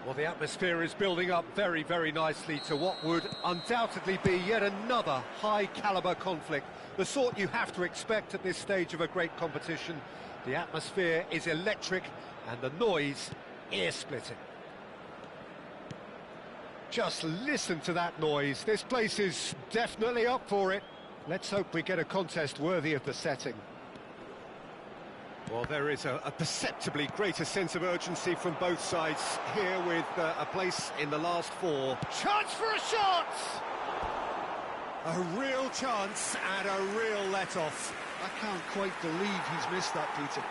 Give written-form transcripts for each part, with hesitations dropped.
Well, the atmosphere is building up very, very nicely to what would undoubtedly be yet another high-caliber conflict. The sort you have to expect at this stage of a great competition. The atmosphere is electric and the noise ear-splitting. Just listen to that noise. This place is definitely up for it. Let's hope we get a contest worthy of the setting. Well, there is a perceptibly greater sense of urgency from both sides here with a place in the last four. Chance for a shot! A real chance and a real let-off. I can't quite believe he's missed that, Peter.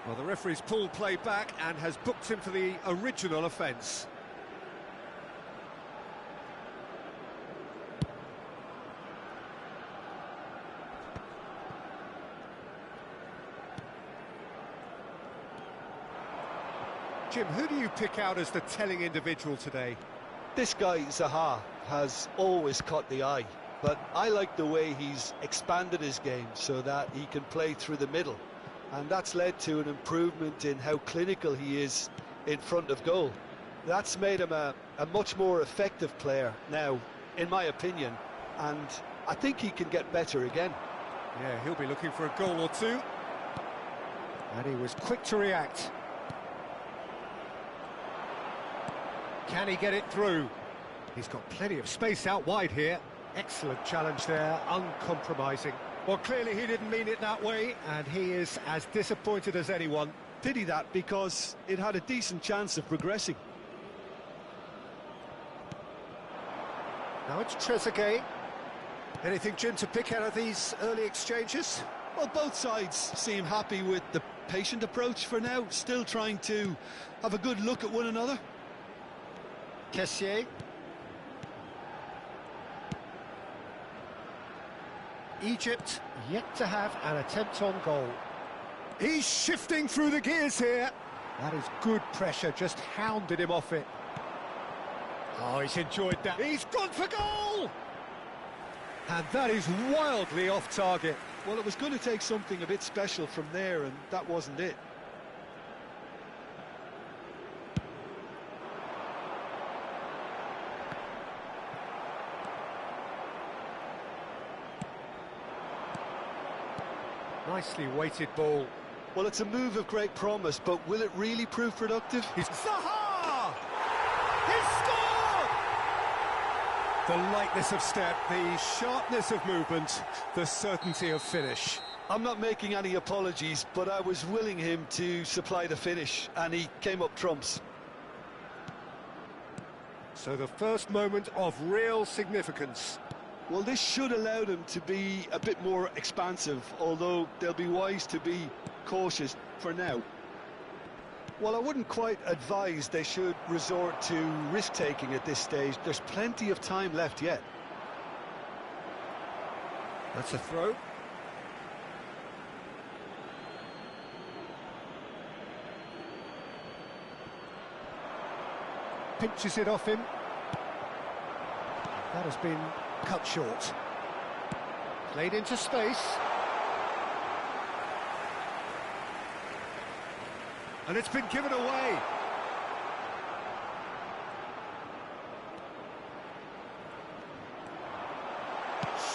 Well, the referee's pulled play back and has booked him for the original offence. Jim, who do you pick out as the telling individual today? This guy, Zaha, has always caught the eye, but I like the way he's expanded his game so that he can play through the middle, and that's led to an improvement in how clinical he is in front of goal. That's made him a much more effective player now, in my opinion, and I think he can get better again. Yeah, he'll be looking for a goal or two. And he was quick to react. Can he get it through? He's got plenty of space out wide here. Excellent challenge there, uncompromising. Well, clearly he didn't mean it that way, and he is as disappointed as anyone. Pity that, because it had a decent chance of progressing. Now it's Trezeguet. Anything, Jim, to pick out of these early exchanges? Well, both sides seem happy with the patient approach for now, still trying to have a good look at one another. Kessié. Egypt yet to have an attempt on goal. He's shifting through the gears here. That is good pressure, just hounded him off it. Oh, he's enjoyed that. He's gone for goal! And that is wildly off target. Well, it was going to take something a bit special from there, and that wasn't it. Nicely weighted ball. Well, it's a move of great promise, but will it really prove productive? Zaha! He scored! The lightness of step, the sharpness of movement, the certainty of finish. I'm not making any apologies, but I was willing him to supply the finish, and he came up trumps. So the first moment of real significance. Well, this should allow them to be a bit more expansive, although they'll be wise to be cautious for now. Well, I wouldn't quite advise they should resort to risk-taking at this stage. There's plenty of time left yet. That's a throw. Pinches it off him. That has been cut short. Played into space. And it's been given away.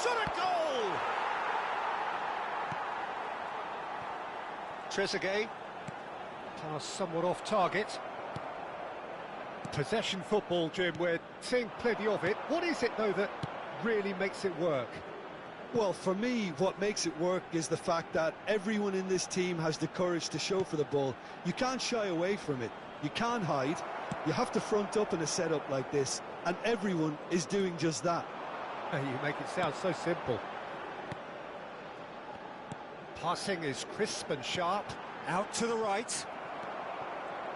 Shot a goal! Trezeguet. Pass somewhat off target. Possession football, Jim, we're seeing plenty of it. What is it, though, that really makes it work? Well, for me, what makes it work is the fact that everyone in this team has the courage to show for the ball. You can't shy away from it. You can't hide. You have to front up in a setup like this, and everyone is doing just that. You make it sound so simple. Passing is crisp and sharp. Out to the right.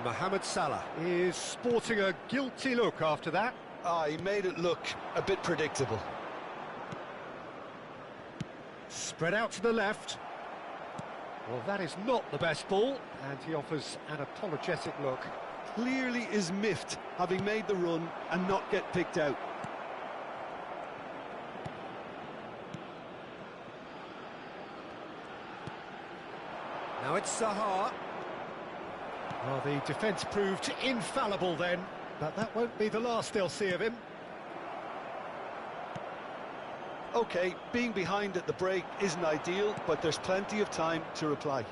Mohamed Salah is sporting a guilty look after that. He made it look a bit predictable. Spread out to the left. Well, that is not the best ball, and he offers an apologetic look. Clearly is miffed, having made the run and not get picked out. Now it's Zaha. Well, the defence proved infallible then, but that won't be the last they'll see of him. OK, being behind at the break isn't ideal, but there's plenty of time to reply.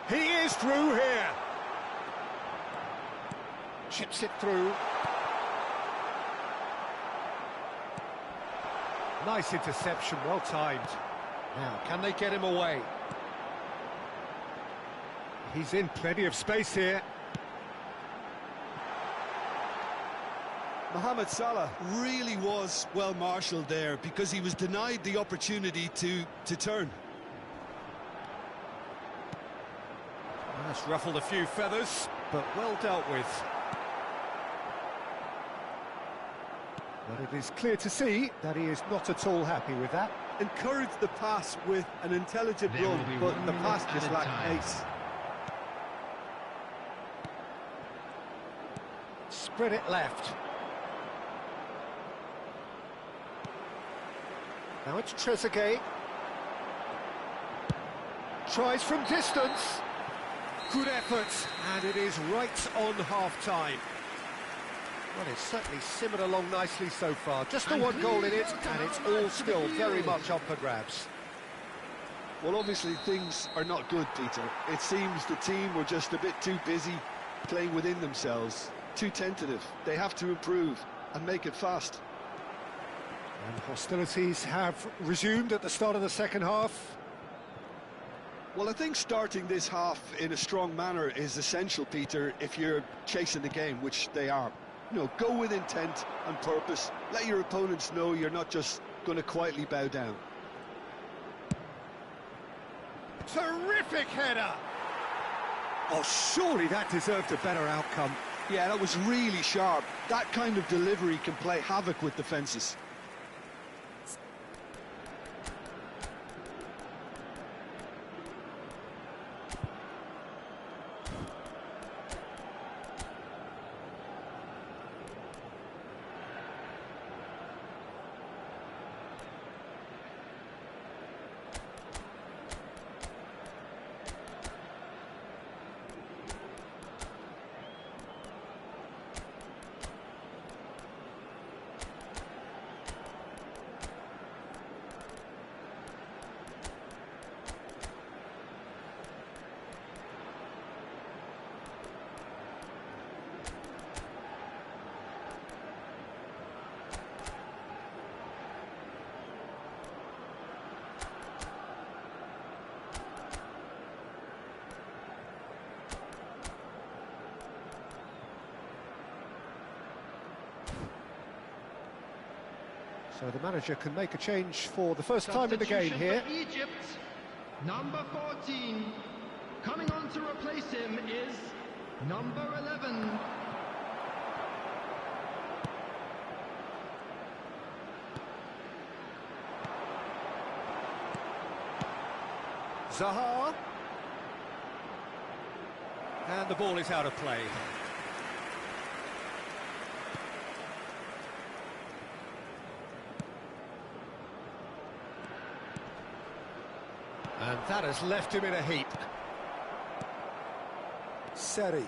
He is through here. Chips it through. Nice interception, well timed. Now, can they get him away? He's in plenty of space here. Mohamed Salah really was well marshalled there because he was denied the opportunity to turn. Well, that's ruffled a few feathers, but well dealt with. But it is clear to see that he is not at all happy with that. Encouraged the pass with an intelligent run, but the pass just lacked pace. Spread it left. Now it's Trezeguet. Tries from distance. Good effort, and it is right on half-time. Well, it's certainly simmered along nicely so far. Just the one goal in it, and it's all still very much up for grabs. Well, obviously things are not good, Peter. It seems the team were just a bit too busy playing within themselves, too tentative. They have to improve and make it fast. And hostilities have resumed at the start of the second half. Well, I think starting this half in a strong manner is essential, Peter, if you're chasing the game, which they are. You know, go with intent and purpose. Let your opponents know you're not just going to quietly bow down. Terrific header! Oh, surely that deserved a better outcome. Yeah, that was really sharp. That kind of delivery can play havoc with defences. So the manager can make a change for the first time in the game here. For Egypt, number 14. Coming on to replace him is number 11. Zaha. And the ball is out of play. And that has left him in a heap. Seri.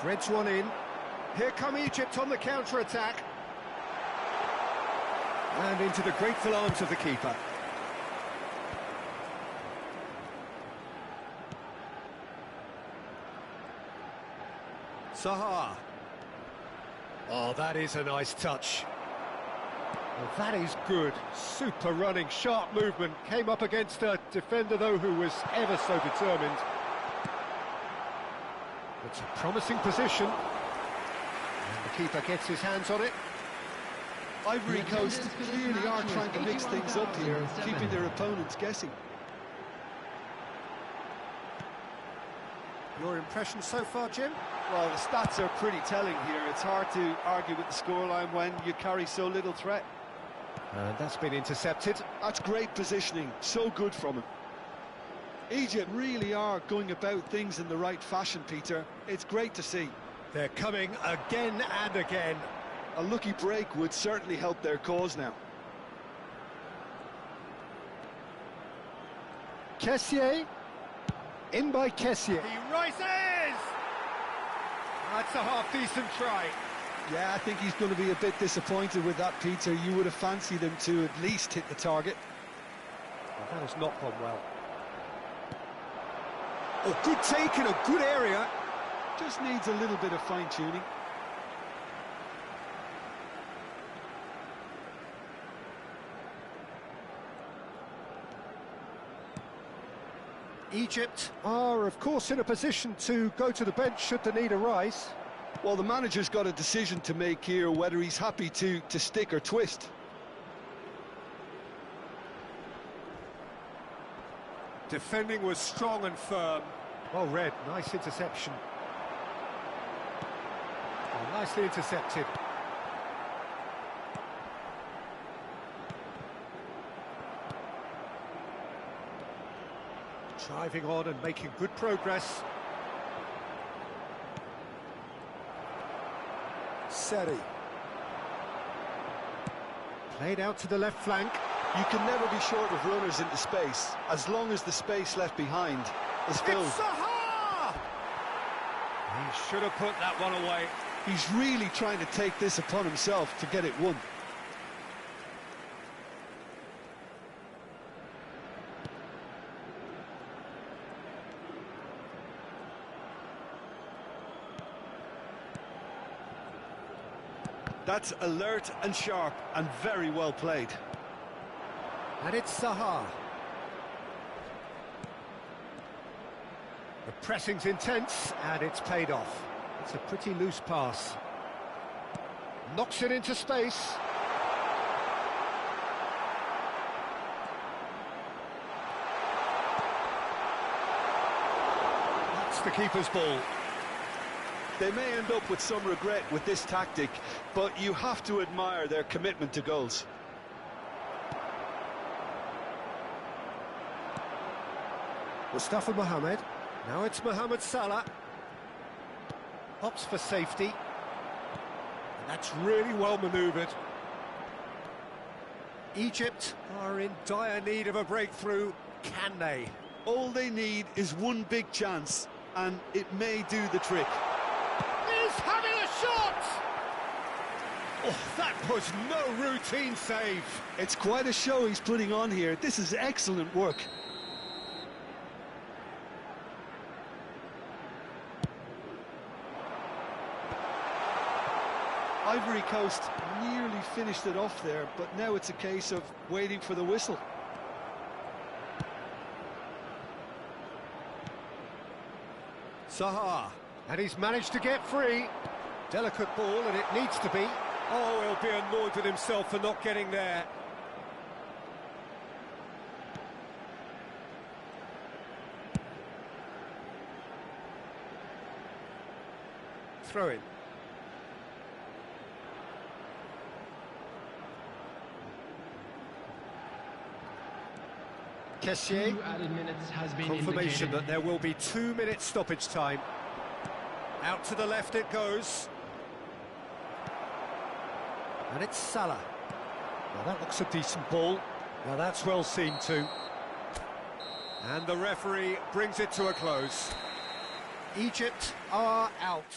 Threads one in. Here come Egypt on the counter-attack. And into the grateful arms of the keeper. Zaha. Oh, that is a nice touch. Well, that is good. Super running, sharp movement. Came up against a defender, though, who was ever so determined. It's a promising position. And the keeper gets his hands on it. Ivory Coast clearly are trying to mix things up here, keeping their opponents guessing. Your impression so far, Jim? Well, the stats are pretty telling here. It's hard to argue with the scoreline when you carry so little threat. And that's been intercepted. That's great positioning, so good from him. Egypt really are going about things in the right fashion, Peter. It's great to see. They're coming again and again. A lucky break would certainly help their cause now. Kessié, in by Kessié. He rises! That's a half-decent try. Yeah, I think he's going to be a bit disappointed with that, Peter. You would have fancied him to at least hit the target. Well, that has not gone well. Oh, good take in a good area. Just needs a little bit of fine-tuning. Egypt are, of course, in a position to go to the bench should the need arise. Well, the manager's got a decision to make here, whether he's happy to stick or twist. Defending was strong and firm. Well read, nice interception. Oh, nicely intercepted. Driving on and making good progress. Seri. Played out to the left flank. You can never be short of runners into space, as long as the space left behind is filled. It's Zaha! He should have put that one away. He's really trying to take this upon himself to get it won. That's alert and sharp and very well played. And it's Zaha. The pressing's intense and it's paid off. It's a pretty loose pass. Knocks it into space. That's the keeper's ball. They may end up with some regret with this tactic, but you have to admire their commitment to goals. Mustafa Mohamed. Now it's Mohamed Salah. Opts for safety. And that's really well manoeuvred. Egypt are in dire need of a breakthrough. Can they? All they need is one big chance, and it may do the trick. He's having a shot! Oh, that was no routine save. It's quite a show he's putting on here. This is excellent work. Ivory Coast nearly finished it off there, but now it's a case of waiting for the whistle. Zaha, and he's managed to get free. Delicate ball, and it needs to be. Oh, he'll be annoyed with himself for not getting there. Throw in. Kessié. 2 added minutes has been Confirmation indicated. that there will be 2 minutes stoppage time. Out to the left it goes. And it's Salah. Now that looks a decent ball. Now that's well seen too. And the referee brings it to a close. Egypt are out.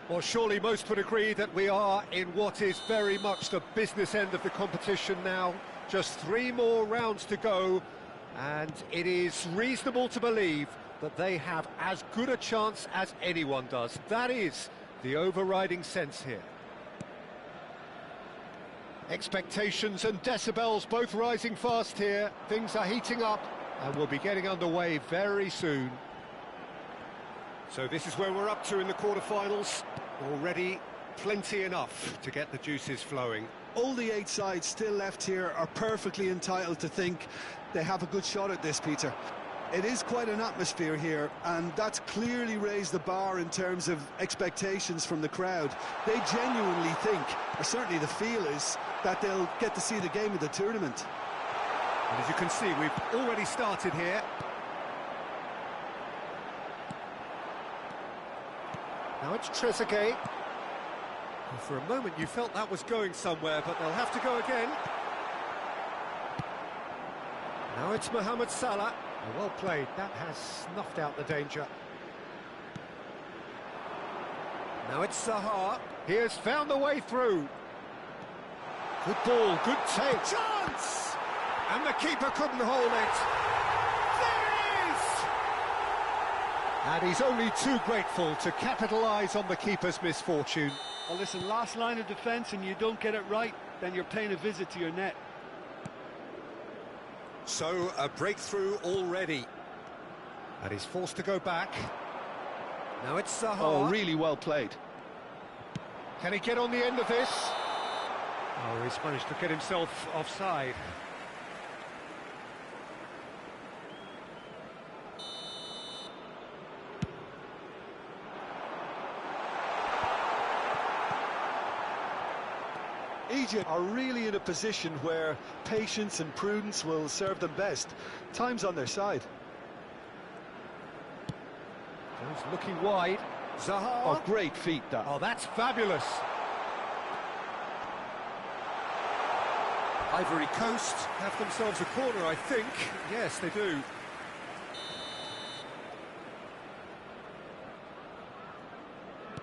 Well, surely most would agree that we are in what is very much the business end of the competition now. Just 3 more rounds to go, and it is reasonable to believe that they have as good a chance as anyone does. That is the overriding sense here. Expectations and decibels both rising fast here. Things are heating up, and we'll be getting underway very soon. So this is where we're up to in the quarter-finals. Already plenty enough to get the juices flowing. All the 8 sides still left here are perfectly entitled to think they have a good shot at this, Peter. It is quite an atmosphere here, and that's clearly raised the bar in terms of expectations from the crowd. They genuinely think, or certainly the feel is, that they'll get to see the game of the tournament. And as you can see, we've already started here. Now it's Trezeguet. Well, for a moment you felt that was going somewhere, but they'll have to go again. Now it's Mohamed Salah. Well played, that has snuffed out the danger. Now it's Zaha. He has found the way through. Good ball, good take. Chance! And the keeper couldn't hold it. There it is! And he's only too grateful to capitalise on the keeper's misfortune. Well, listen, last line of defence and you don't get it right, then you're paying a visit to your net. So, a breakthrough already. And he's forced to go back. Now it's Zaha. Oh, really well played. Can he get on the end of this? Oh, he's managed to get himself offside. Egypt are really in a position where patience and prudence will serve them best. Time's on their side. He's looking wide. Zaha. Oh, great feat, that. Oh, that's fabulous. Ivory Coast have themselves a corner, I think. Yes, they do.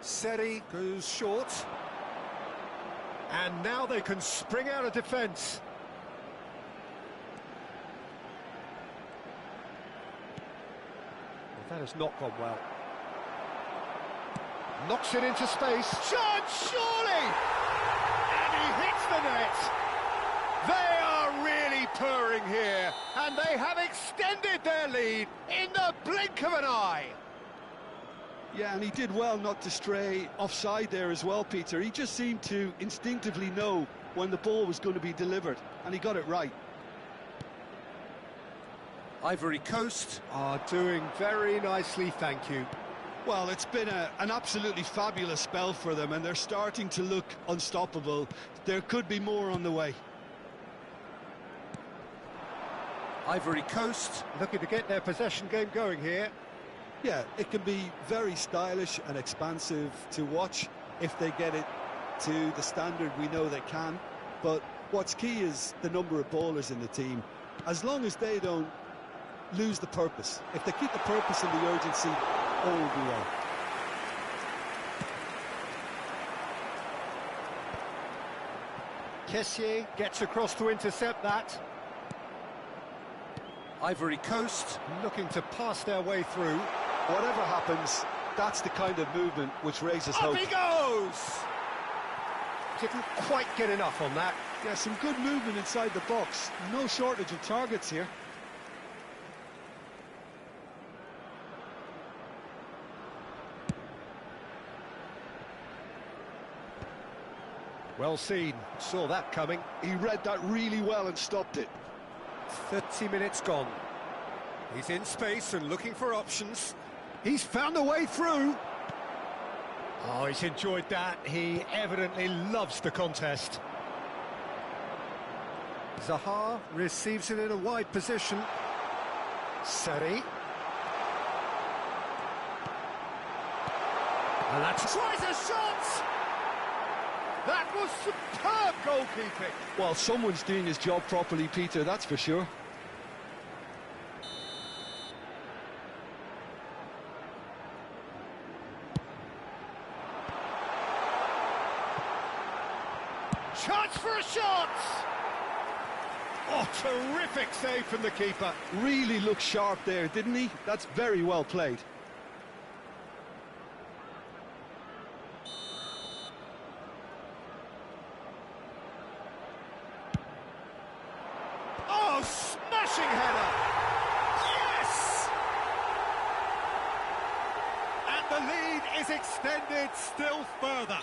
Seri goes short. And now they can spring out of defence. Well, that has not gone well. Knocks it into space. Chance, surely! And he hits the net. They are really purring here, and they have extended their lead in the blink of an eye. Yeah, and he did well not to stray offside there as well, Peter. He just seemed to instinctively know when the ball was going to be delivered, and he got it right. Ivory Coast are doing very nicely, thank you. Well, it's been an absolutely fabulous spell for them, and they're starting to look unstoppable. There could be more on the way. Ivory Coast looking to get their possession game going here. Yeah, it can be very stylish and expansive to watch if they get it to the standard we know they can. But what's key is the number of ballers in the team. As long as they don't lose the purpose, if they keep the purpose and the urgency, all will be well. Kessié gets across to intercept that. Ivory Coast looking to pass their way through. Whatever happens, that's the kind of movement which raises hope. Up he goes! Didn't quite get enough on that. Yeah, some good movement inside the box. No shortage of targets here. Well seen, saw that coming. He read that really well and stopped it. 30 minutes gone. He's in space and looking for options. He's found a way through. Oh, he's enjoyed that. He evidently loves the contest. Zaha receives it in a wide position. Seri. And that's... tries a shot! That was superb goalkeeping. Well, someone's doing his job properly, Peter, that's for sure. Oh, terrific save from the keeper. Really looked sharp there, didn't he? That's very well played. Oh, smashing header! Yes! And the lead is extended still further.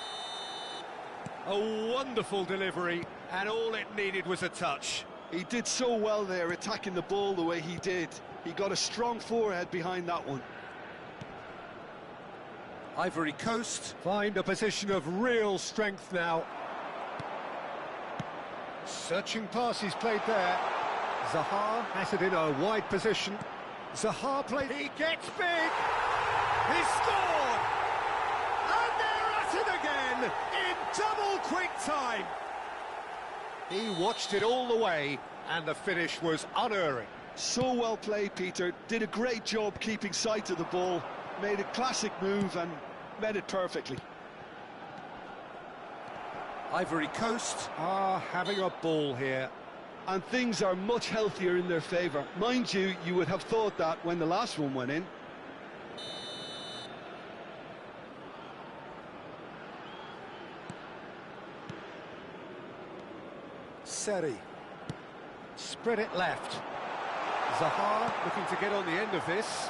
A wonderful delivery, and all it needed was a touch. He did so well there, attacking the ball the way he did. He got a strong forehead behind that one. Ivory Coast find a position of real strength now. Searching pass he's played there. Zaha has it in a wide position. Zaha played. He gets big. He scored. And they're at it again in double quick time. He watched it all the way, and the finish was unerring. So well played, Peter. Did a great job keeping sight of the ball. Made a classic move and met it perfectly. Ivory Coast are having a ball here. And things are much healthier in their favour. Mind you, you would have thought that when the last one went in. Seri. Spread it left. Zaha looking to get on the end of this.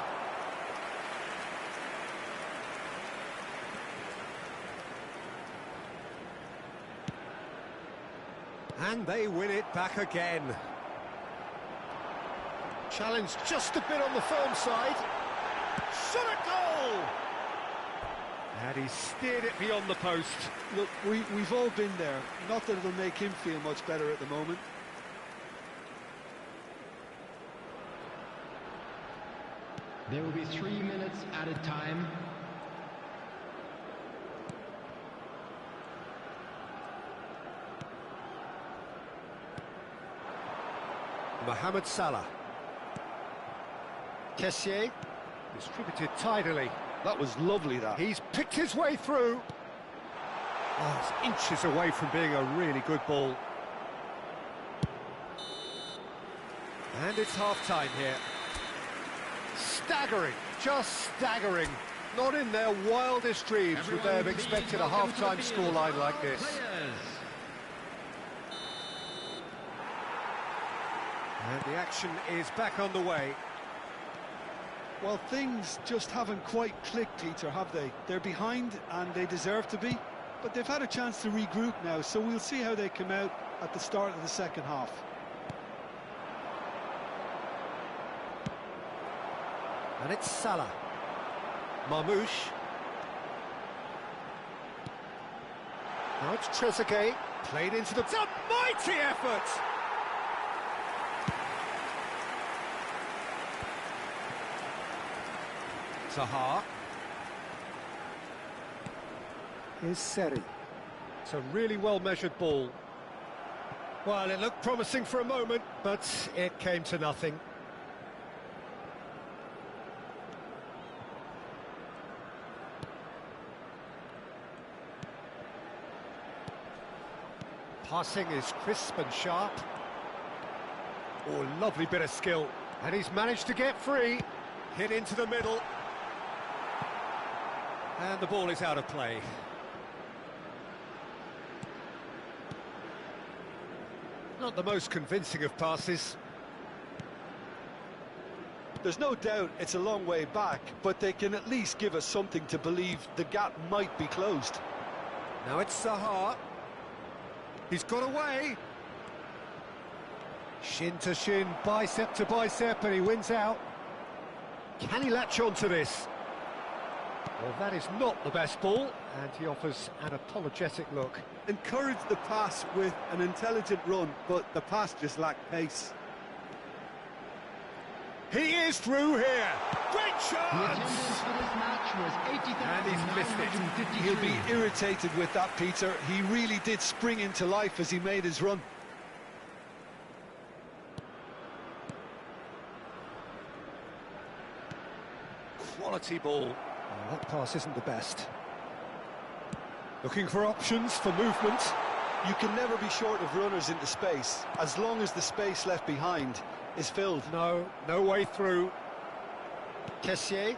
And they win it back again. Challenge just a bit on the firm side. Shot a goal! And he steered it beyond the post. Look, we've all been there. Not that it'll make him feel much better at the moment. There will be 3 minutes added time. Mohamed Salah. Kessié distributed tidily. That was lovely, that. He's picked his way through. Oh, it's inches away from being a really good ball. And it's half-time here. Staggering, just staggering. Not in their wildest dreams would they have expected a half-time scoreline like this. And the action is back on the way. Well, things just haven't quite clicked, Peter, have they? They're behind, and they deserve to be. But they've had a chance to regroup now, so we'll see how they come out at the start of the second half. And it's Salah. Marmouche. Now it's Trezeguet. Played into the... It's a mighty effort! Zaha. Here's Seri. It's a really well-measured ball. Well, it looked promising for a moment, but it came to nothing. Passing is crisp and sharp. Oh, lovely bit of skill. And he's managed to get free. Hit into the middle. And the ball is out of play. Not the most convincing of passes. There's no doubt it's a long way back, but they can at least give us something to believe the gap might be closed. Now it's Zaha. He's got away. Shin to shin, bicep to bicep, and he wins out. Can he latch on to this? Well, that is not the best ball, and he offers an apologetic look. Encouraged the pass with an intelligent run, but the pass just lacked pace. He is through here. Great The chance! attendance for this match was And he's missed it. 80,953. He'll be irritated with that, Peter. He really did spring into life as he made his run. Quality ball. Oh, that pass isn't the best. Looking for options for movement. You can never be short of runners into space, as long as the space left behind is filled. No, no way through. Kessié.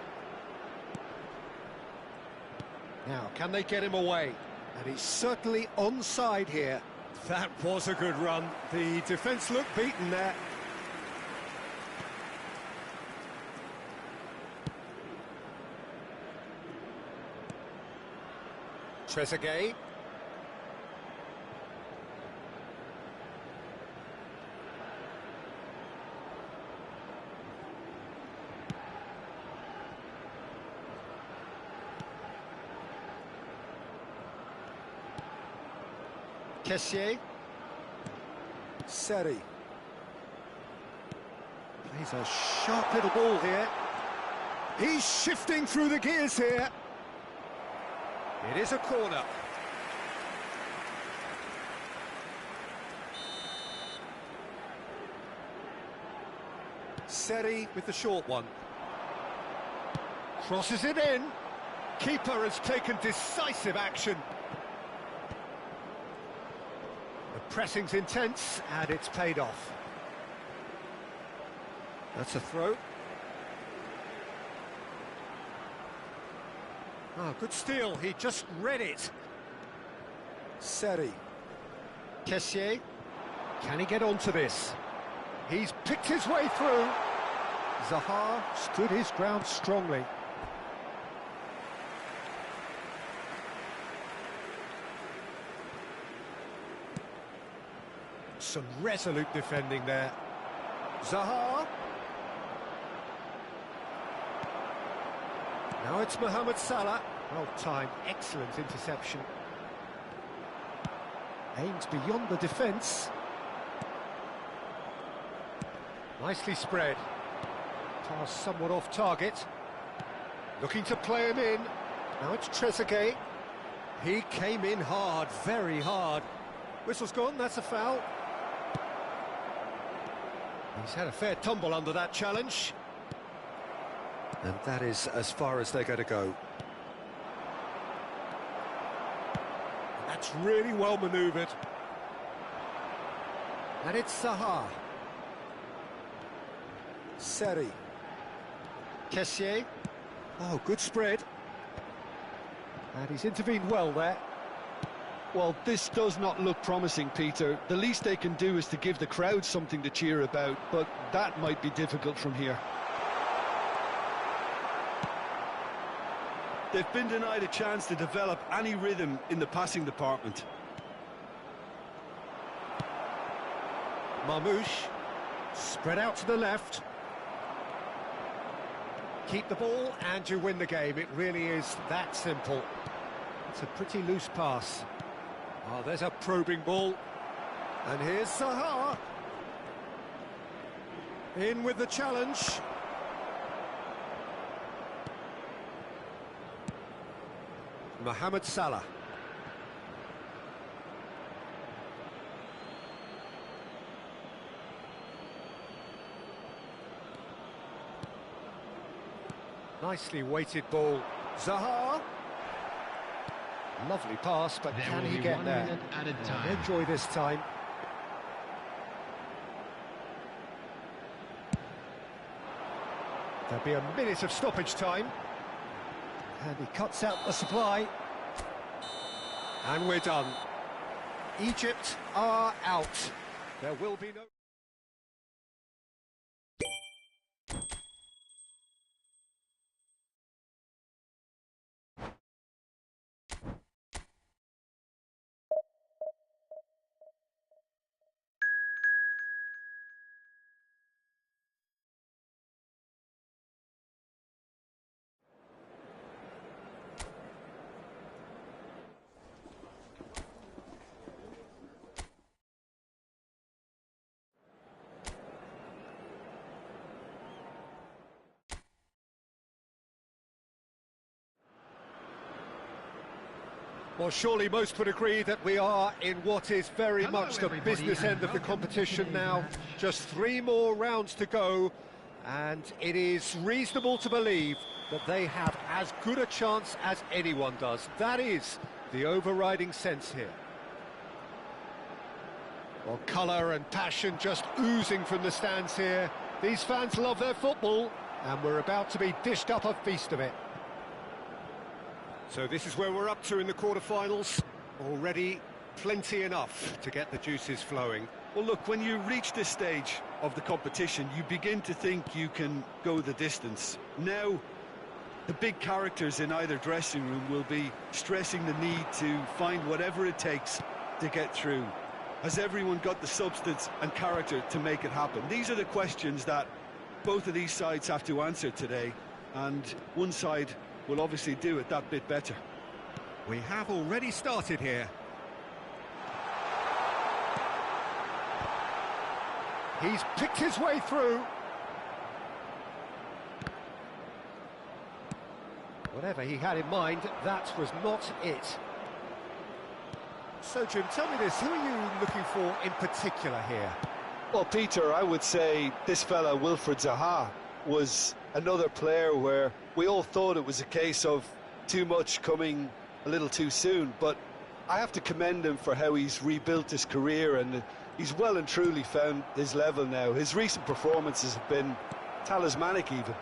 Now, can they get him away? And he's certainly onside here. That was a good run. The defence looked beaten there. Trezeguet. Kessié. Seri. Plays a sharp little ball here. He's shifting through the gears here. It is a corner. Seri with the short one. Crosses it in. Keeper has taken decisive action. The pressing's intense, and it's paid off. That's a throw. Oh, good steal, he just read it. Seri. Kessié. Can he get onto this? He's picked his way through. Zaha stood his ground strongly. Some resolute defending there. Zaha. Now it's Mohamed Salah. Well timed, excellent interception. Aims beyond the defence. Nicely spread. Pass somewhat off target. Looking to play him in. Now it's Trezeguet. He came in hard, very hard. Whistle's gone, that's a foul. He's had a fair tumble under that challenge. And that is as far as they're going to go. And that's really well manoeuvred. And it's Zaha. Seri. Kessié. Oh, good spread. And he's intervened well there. Well, this does not look promising, Peter. The least they can do is to give the crowd something to cheer about, but that might be difficult from here. They've been denied a chance to develop any rhythm in the passing department. Marmoush. Spread out to the left. Keep the ball and you win the game. It really is that simple. It's a pretty loose pass. Oh, there's a probing ball. And here's Zaha. In with the challenge. Mohamed Salah. Nicely weighted ball. Zaha. Lovely pass, but There can will he be get 1 there? minute added time. Enjoy this time. There'll be a minute of stoppage time. And he cuts out the supply. And we're done. Egypt are out. There will be no... Well, surely most would agree that we are in what is very much the business end of the competition now. Just 3 more rounds to go, and it is reasonable to believe that they have as good a chance as anyone does. That is the overriding sense here. Well, colour and passion just oozing from the stands here. These fans love their football, and we're about to be dished up a feast of it. So this is where we're up to in the quarter-finals. Already plenty enough to get the juices flowing. Well, look, when you reach this stage of the competition, you begin to think you can go the distance. Now, the big characters in either dressing room will be stressing the need to find whatever it takes to get through. Has everyone got the substance and character to make it happen? These are the questions that both of these sides have to answer today, and one side will obviously do it that bit better. We have already started here. He's picked his way through. Whatever he had in mind, that was not it. So, Jim, tell me this, who are you looking for in particular here? Well, Peter, I would say this fella, Wilfried Zaha, was another player where we all thought it was a case of too much coming a little too soon, but I have to commend him for how he's rebuilt his career, and he's well and truly found his level now. His recent performances have been talismanic even.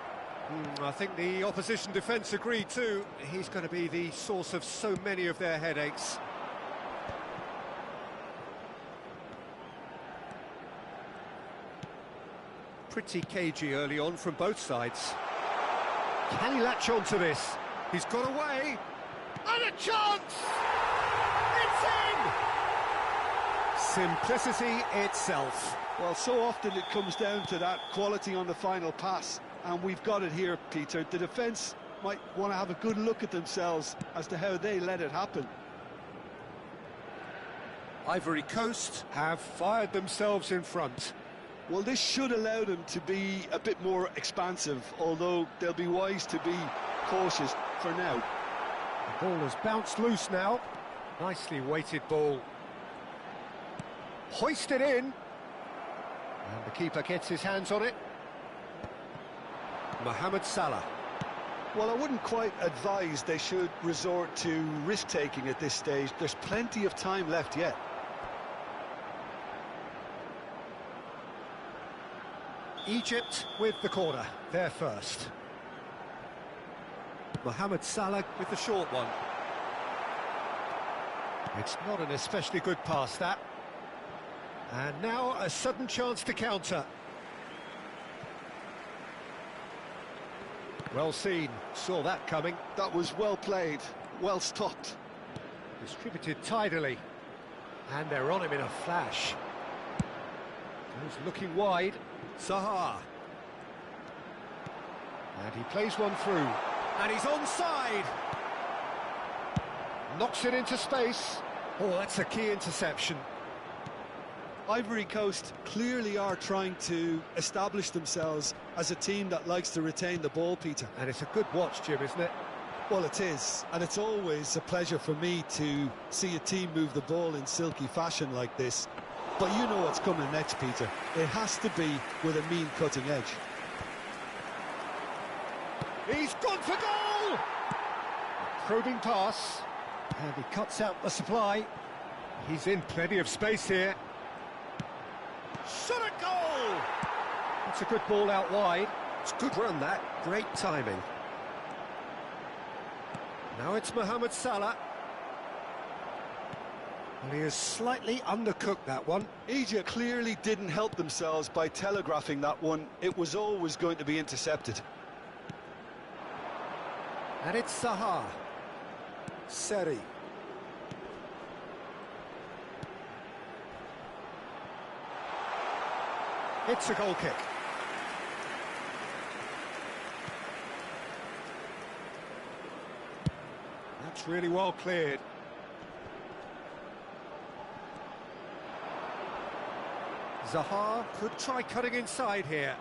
I think the opposition defence agreed too. He's going to be the source of so many of their headaches. Pretty cagey early on from both sides. Can he latch on to this? He's got away. And a chance! It's in! Simplicity itself. Well, so often it comes down to that quality on the final pass, and we've got it here, Peter. The defence might want to have a good look at themselves as to how they let it happen. Ivory Coast have fired themselves in front. Well, this should allow them to be a bit more expansive, although they'll be wise to be cautious for now. The ball has bounced loose now. Nicely weighted ball. Hoisted in. And the keeper gets his hands on it. Mohamed Salah. Well, I wouldn't quite advise they should resort to risk-taking at this stage. There's plenty of time left yet. Egypt with the corner, they're first. Mohamed Salah with the short one. It's not an especially good pass, that. And now a sudden chance to counter. Well seen, saw that coming. That was well played, well stopped. Distributed tidily. And they're on him in a flash. He's looking wide. Zaha. And he plays one through. And he's onside. Knocks it into space. Oh, that's a key interception. Ivory Coast clearly are trying to establish themselves as a team that likes to retain the ball, Peter. And it's a good watch, Jim, isn't it? Well, it is, and it's always a pleasure for me to see a team move the ball in silky fashion like this. But you know what's coming next, Peter. It has to be with a mean cutting edge. He's gone for goal! Probing pass. And he cuts out the supply. He's in plenty of space here. Shot a goal! It's a good ball out wide. It's a good run, that. Great timing. Now it's Mohamed Salah. Well, he has slightly undercooked that one. Egypt clearly didn't help themselves by telegraphing that one. It was always going to be intercepted. And it's Zaha. Seri. It's a goal kick. That's really well cleared. Zaha could try cutting inside here.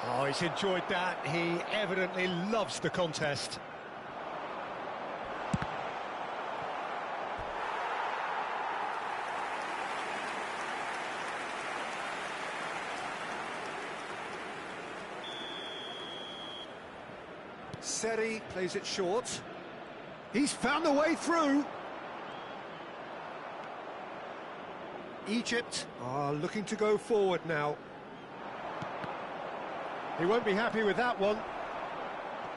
Oh, he's enjoyed that. He evidently loves the contest. Seri plays it short. He's found a way through. Egypt are looking to go forward now. He won't be happy with that one.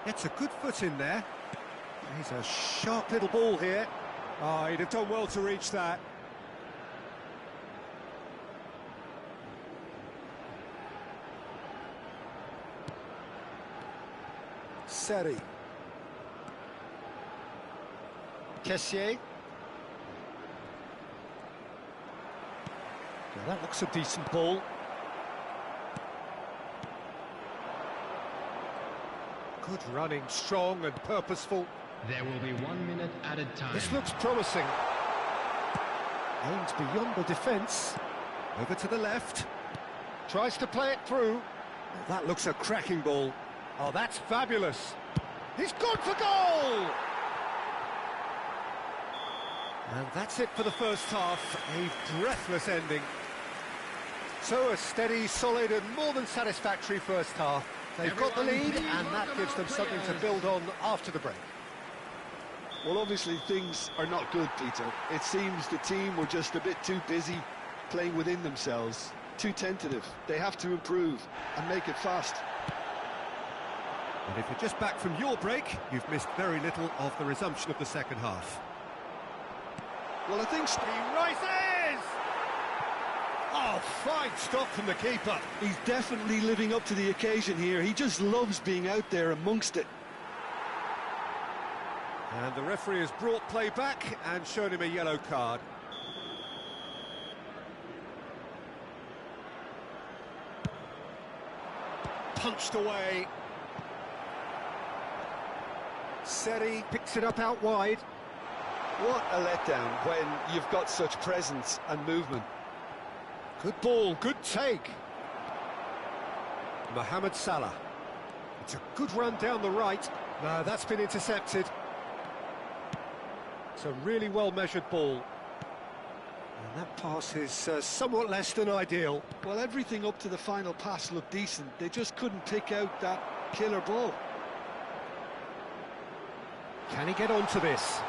Gets a good foot in there. He's a sharp little ball here. Oh, he'd have done well to reach that. Seri. Kessié. Now that looks a decent ball. Good running, strong and purposeful. There will be 1 minute added time. This looks promising. Aimed beyond the defence. Over to the left. Tries to play it through. That looks a cracking ball. Oh, that's fabulous. He's gone for goal! And that's it for the first half. A breathless ending. So a steady, solid and more than satisfactory first half. They've got the lead and that gives them something to build on after the break. Well, obviously things are not good, Peter. It seems the team were just a bit too busy playing within themselves, too tentative. They have to improve and make it fast. And if you're just back from your break, you've missed very little of the resumption of the second half. Well, I think He rises! Oh, fine stop from the keeper. he's definitely living up to the occasion here. He just loves being out there amongst it. And the referee has brought play back and shown him a yellow card. Punched away. Seri picks it up out wide. What a letdown when you've got such presence and movement. Good ball, good take. Mohamed Salah. It's a good run down the right. No, that's been intercepted. It's a really well-measured ball. And that pass is somewhat less than ideal. Well, everything up to the final pass looked decent. They just couldn't pick out that killer ball. Can he get onto this?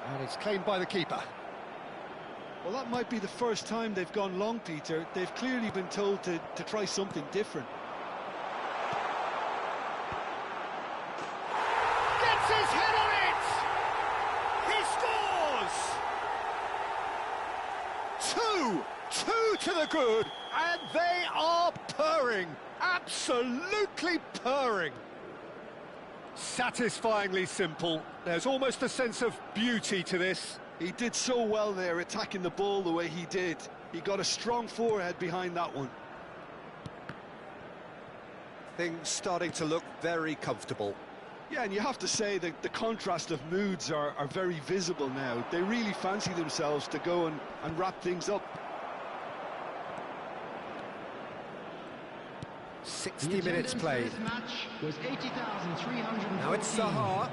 And it's claimed by the keeper. Well, that might be the first time they've gone long, Peter. They've clearly been told to try something different. Gets his head on it! He scores! Two to the good, and they are purring. Absolutely purring. Satisfyingly simple. There's almost a sense of beauty to this. He did so well there, attacking the ball the way he did. He got a strong forehead behind that one. Things starting to look very comfortable. Yeah, and you have to say that the contrast of moods are very visible now. They really fancy themselves to go and wrap things up. 60 minutes played. This match was 80,300. Now it's Zaha.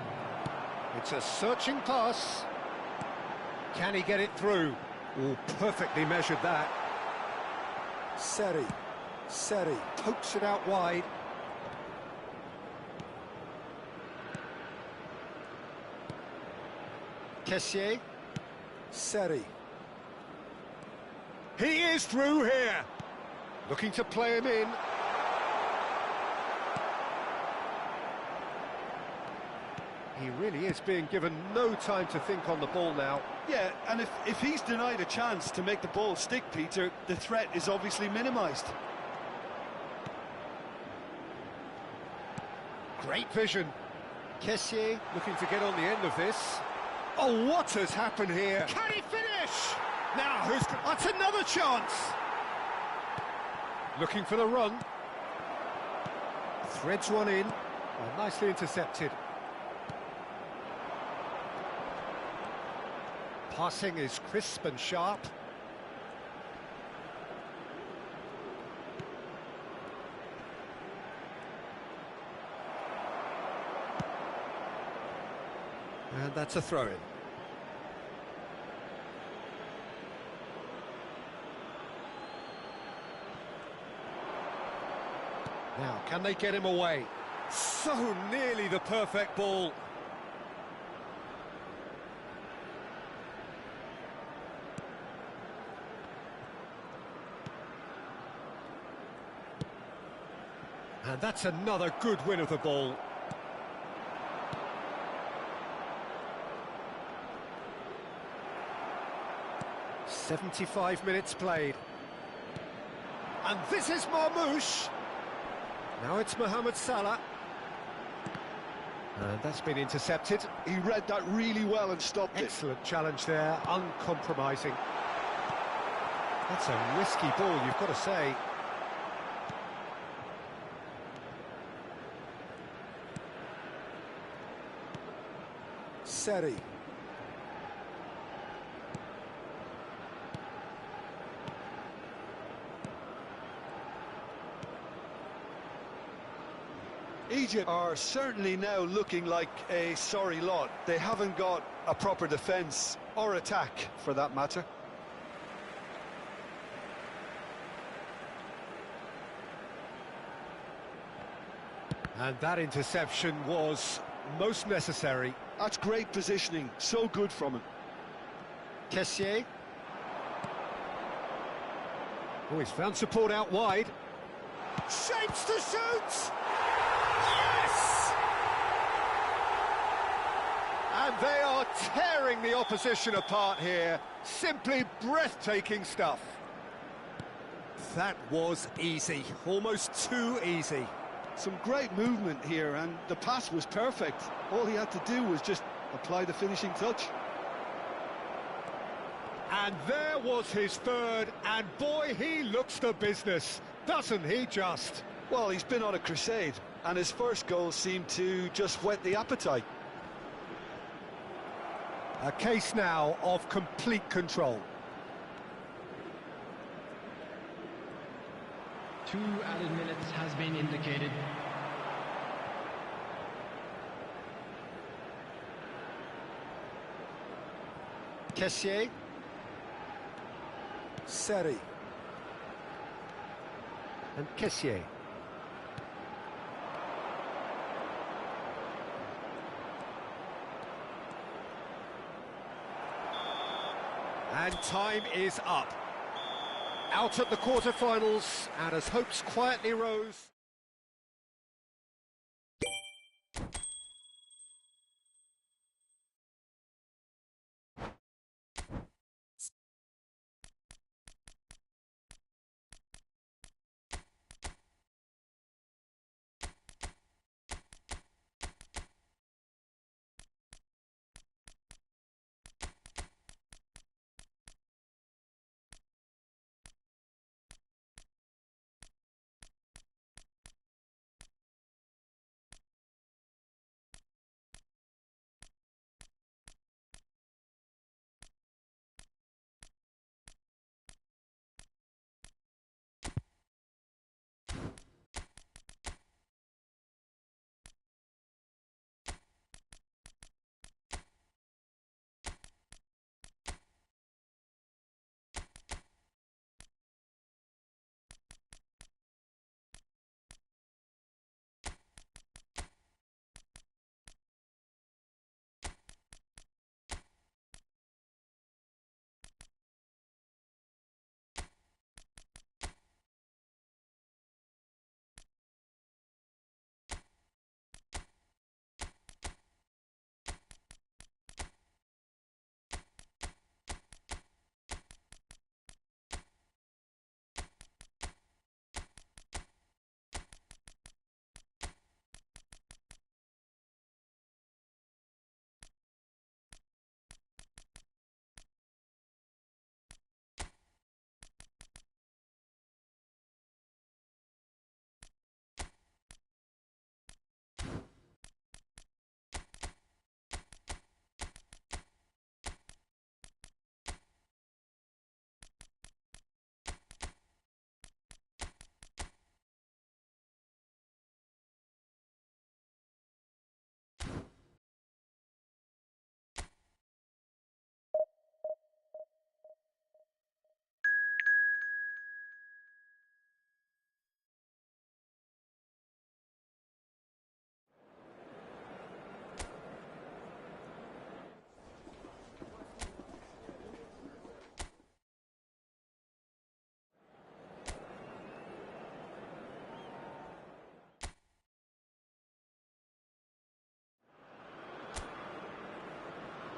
It's a searching pass. Can he get it through? Oh, perfectly measured that. Seri pokes it out wide. Kessié. Seri. He is through here. Looking to play him in. He really is being given no time to think on the ball now. Yeah, and if he's denied a chance to make the ball stick, Peter, the threat is obviously minimised. Great vision. Kessié looking to get on the end of this. Oh, what has happened here? Can he finish? Now, that's another chance. Looking for the run. Threads one in. Oh, nicely intercepted. Passing is crisp and sharp. And that's a throw-in. Now, can they get him away? So nearly the perfect ball. And that's another good win of the ball. "75 minutes played. And this is Marmoush. Now it's Mohamed Salah. And that's been intercepted. He read that really well and stopped it. Excellent challenge there, uncompromising. That's a risky ball, you've got to say. Seri. Egypt are certainly now looking like a sorry lot. They haven't got a proper defence or attack, for that matter. And that interception was most necessary. That's great positioning, so good from him. Kessié. Oh, he's found support out wide. Shapes to shoot! Yes! And they are tearing the opposition apart here. Simply breathtaking stuff. That was easy, almost too easy. Some great movement here, and the pass was perfect. All he had to do was just apply the finishing touch. And there was his third, and boy, he looks the business, doesn't he just? Well, he's been on a crusade, and his first goal seemed to just whet the appetite. A case now of complete control. 2 added minutes has been indicated. Kessié. Seri. And Kessié. And time is up. Out at the quarter-finals, and as hopes quietly rose...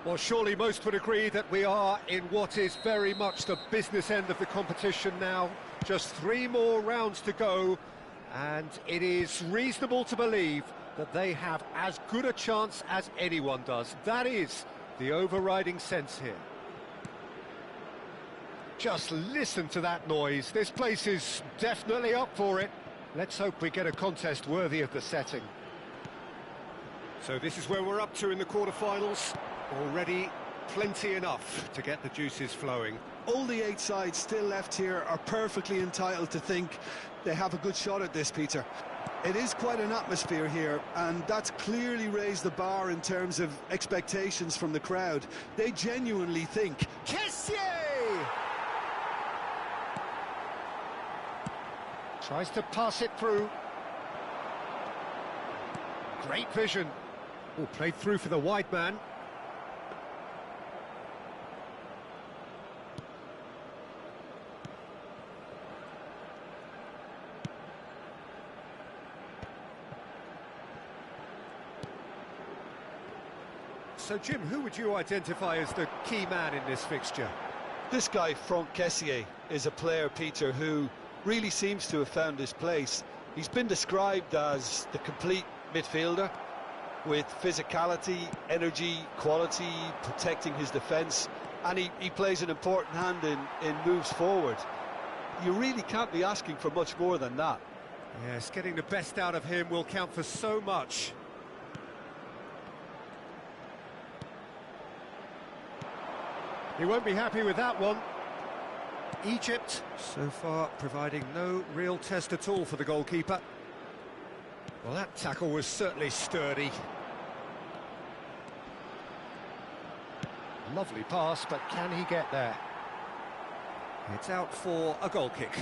Well, surely most would agree that we are in what is very much the business end of the competition now. Just 3 more rounds to go, and it is reasonable to believe that they have as good a chance as anyone does. That is the overriding sense here. Just listen to that noise. This place is definitely up for it. Let's hope we get a contest worthy of the setting. So this is where we're up to in the quarterfinals. Already plenty enough to get the juices flowing. All the 8 sides still left here are perfectly entitled to think they have a good shot at this, Peter. It is quite an atmosphere here, and that's clearly raised the bar in terms of expectations from the crowd. They genuinely think... Kessié! Tries to pass it through. Great vision. Oh, played through for the wide man. So, Jim, who would you identify as the key man in this fixture? This guy, Franck Kessié, is a player, Peter, who really seems to have found his place. He's been described as the complete midfielder, with physicality, energy, quality, protecting his defence, and he plays an important hand in moves forward. You really can't be asking for much more than that. Yes, getting the best out of him will count for so much. He won't be happy with that one. Egypt, so far, providing no real test at all for the goalkeeper. Well, that tackle was certainly sturdy. Lovely pass, but can he get there? It's out for a goal kick.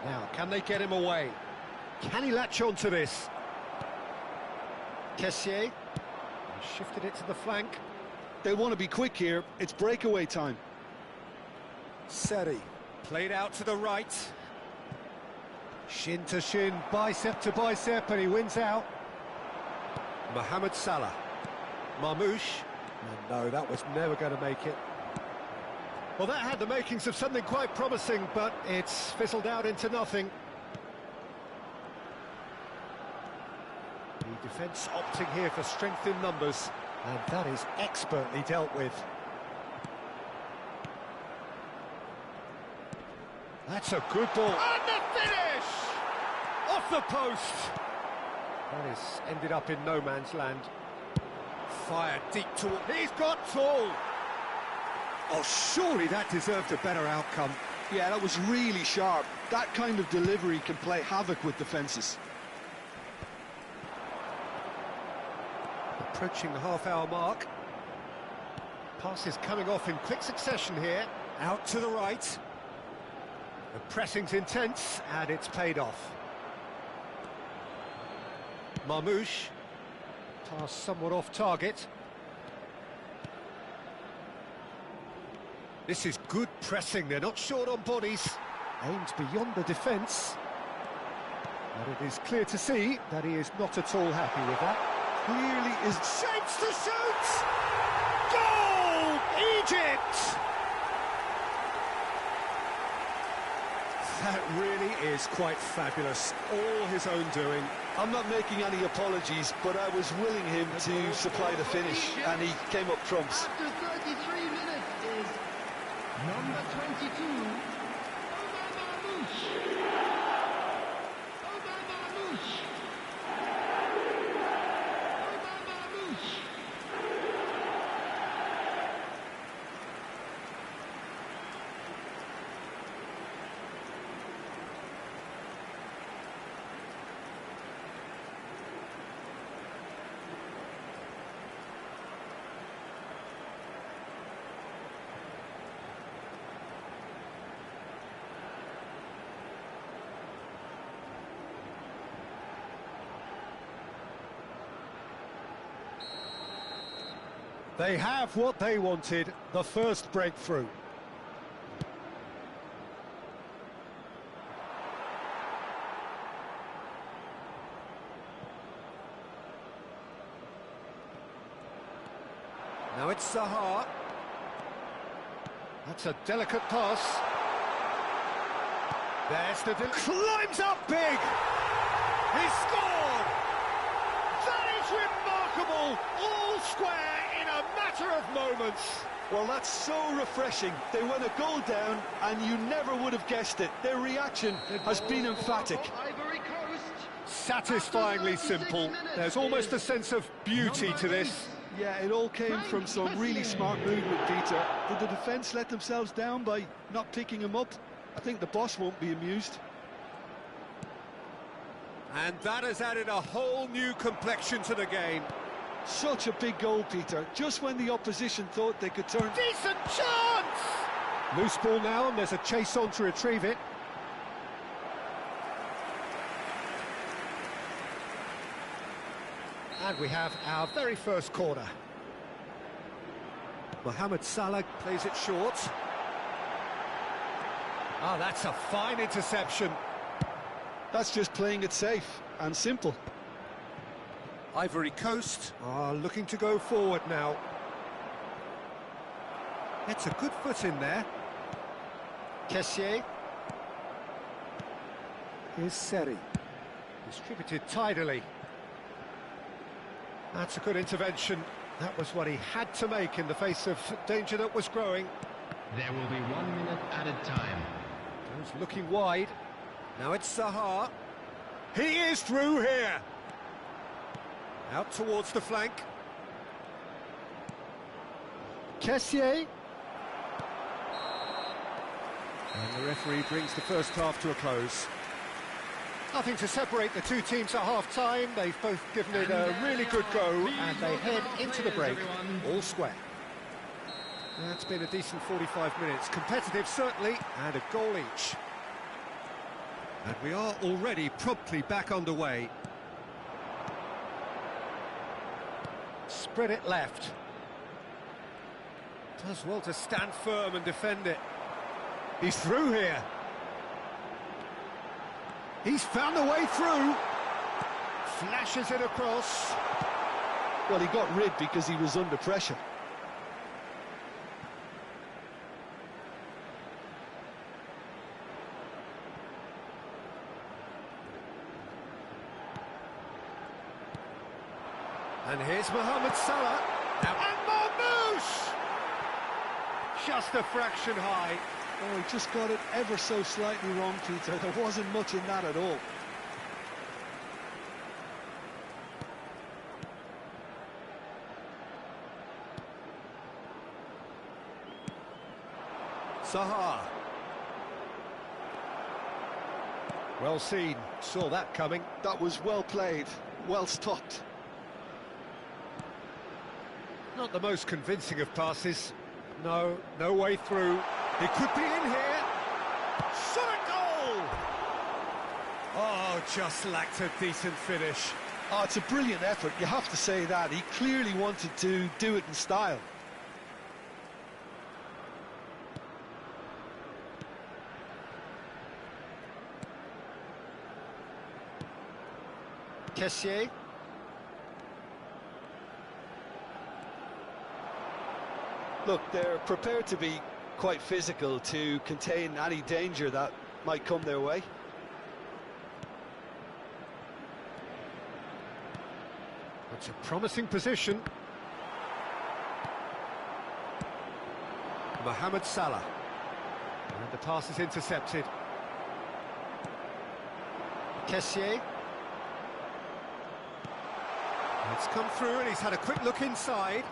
Now, can they get him away? Can he latch on to this? Kessié shifted it to the flank. They want to be quick here. It's breakaway time. Seri played out to the right. Shin to shin, bicep to bicep, and he wins out. Mohamed Salah. Marmoush. No, that was never going to make it. Well, that had the makings of something quite promising, but it's fizzled out into nothing. The defence opting here for strength in numbers, and that is expertly dealt with. That's a good ball. And the finish! Off the post! That has ended up in no man's land. Fired deep toward... He's got full! Oh, surely that deserved a better outcome. Yeah, that was really sharp. That kind of delivery can play havoc with defences. Approaching the half-hour mark. Passes coming off in quick succession here. Out to the right. The pressing's intense, and it's paid off. Marmoush. Pass somewhat off target. This is good pressing, they're not short on bodies. Aims beyond the defence. But it is clear to see that he is not at all happy with that. Clearly is... Shapes to shoot! Goal! Egypt! That really is quite fabulous. All his own doing. I'm not making any apologies, but I was willing him to supply the finish, and he came up trumps. After 33 minutes is number 22, Omar Marmoush. Omar Marmoush. Omar Marmoush. They have what they wanted, the first breakthrough. Now it's Zaha. That's a delicate pass. There's the... climbs up big! He scored! That is remarkable! All square in a matter of moments. Well, that's so refreshing. They went a goal down, and you never would have guessed it. Their reaction has been emphatic. Ivory Coast. Satisfyingly simple. There's almost a sense of beauty to this. Yeah, it all came from some really smart movement, Peter. Did the defence let themselves down by not picking him up? I think the boss won't be amused. And that has added a whole new complexion to the game. Such a big goal, Peter, just when the opposition thought they could turn... Decent chance! Loose ball now, and there's a chase on to retrieve it. And we have our very first corner. Mohamed Salah plays it short. Oh, that's a fine interception. That's just playing it safe and simple. Ivory Coast are looking to go forward now. It's a good foot in there. Kessié. Here's Seri. Distributed tidily. That's a good intervention. That was what he had to make in the face of danger that was growing. There will be 1 minute added time. Goes looking wide. Now it's Zaha. He is through here. Out towards the flank. Kessié. And the referee brings the first half to a close. Nothing to separate the two teams at half-time. They've both given it a really good go, and they head into the break all square. That's been a decent 45 minutes. Competitive, certainly, and a goal each. And we are already promptly back underway. Spread it left. Does well to stand firm and defend it. He's through here. He's found a way through. Flashes it across. Well, he got rid because he was under pressure. And here's Mohamed Salah. And Marmoush! Just a fraction high. Oh, he just got it ever so slightly wrong, Peter. There wasn't much in that at all. Zaha. Well seen. Saw that coming. That was well played, well stopped. Not the most convincing of passes. No, no way through. He could be in here. Shot a goal! Oh, just lacked a decent finish. Oh, it's a brilliant effort, you have to say that. He clearly wanted to do it in style. Kessié. Look, they're prepared to be quite physical to contain any danger that might come their way. That's a promising position. Mohamed Salah. And the pass is intercepted. Kessié. It's come through and he's had a quick look inside.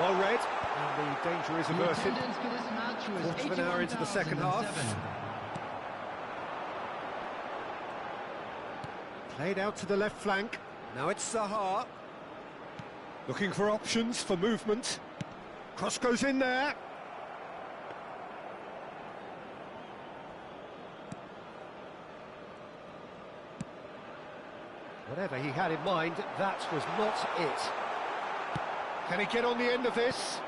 Well read, and the danger is averted. Quarter of an hour into the second half. Played out to the left flank. Now it's Zaha. Looking for options for movement. Cross goes in there. Whatever he had in mind, that was not it. Can he get on the end of this?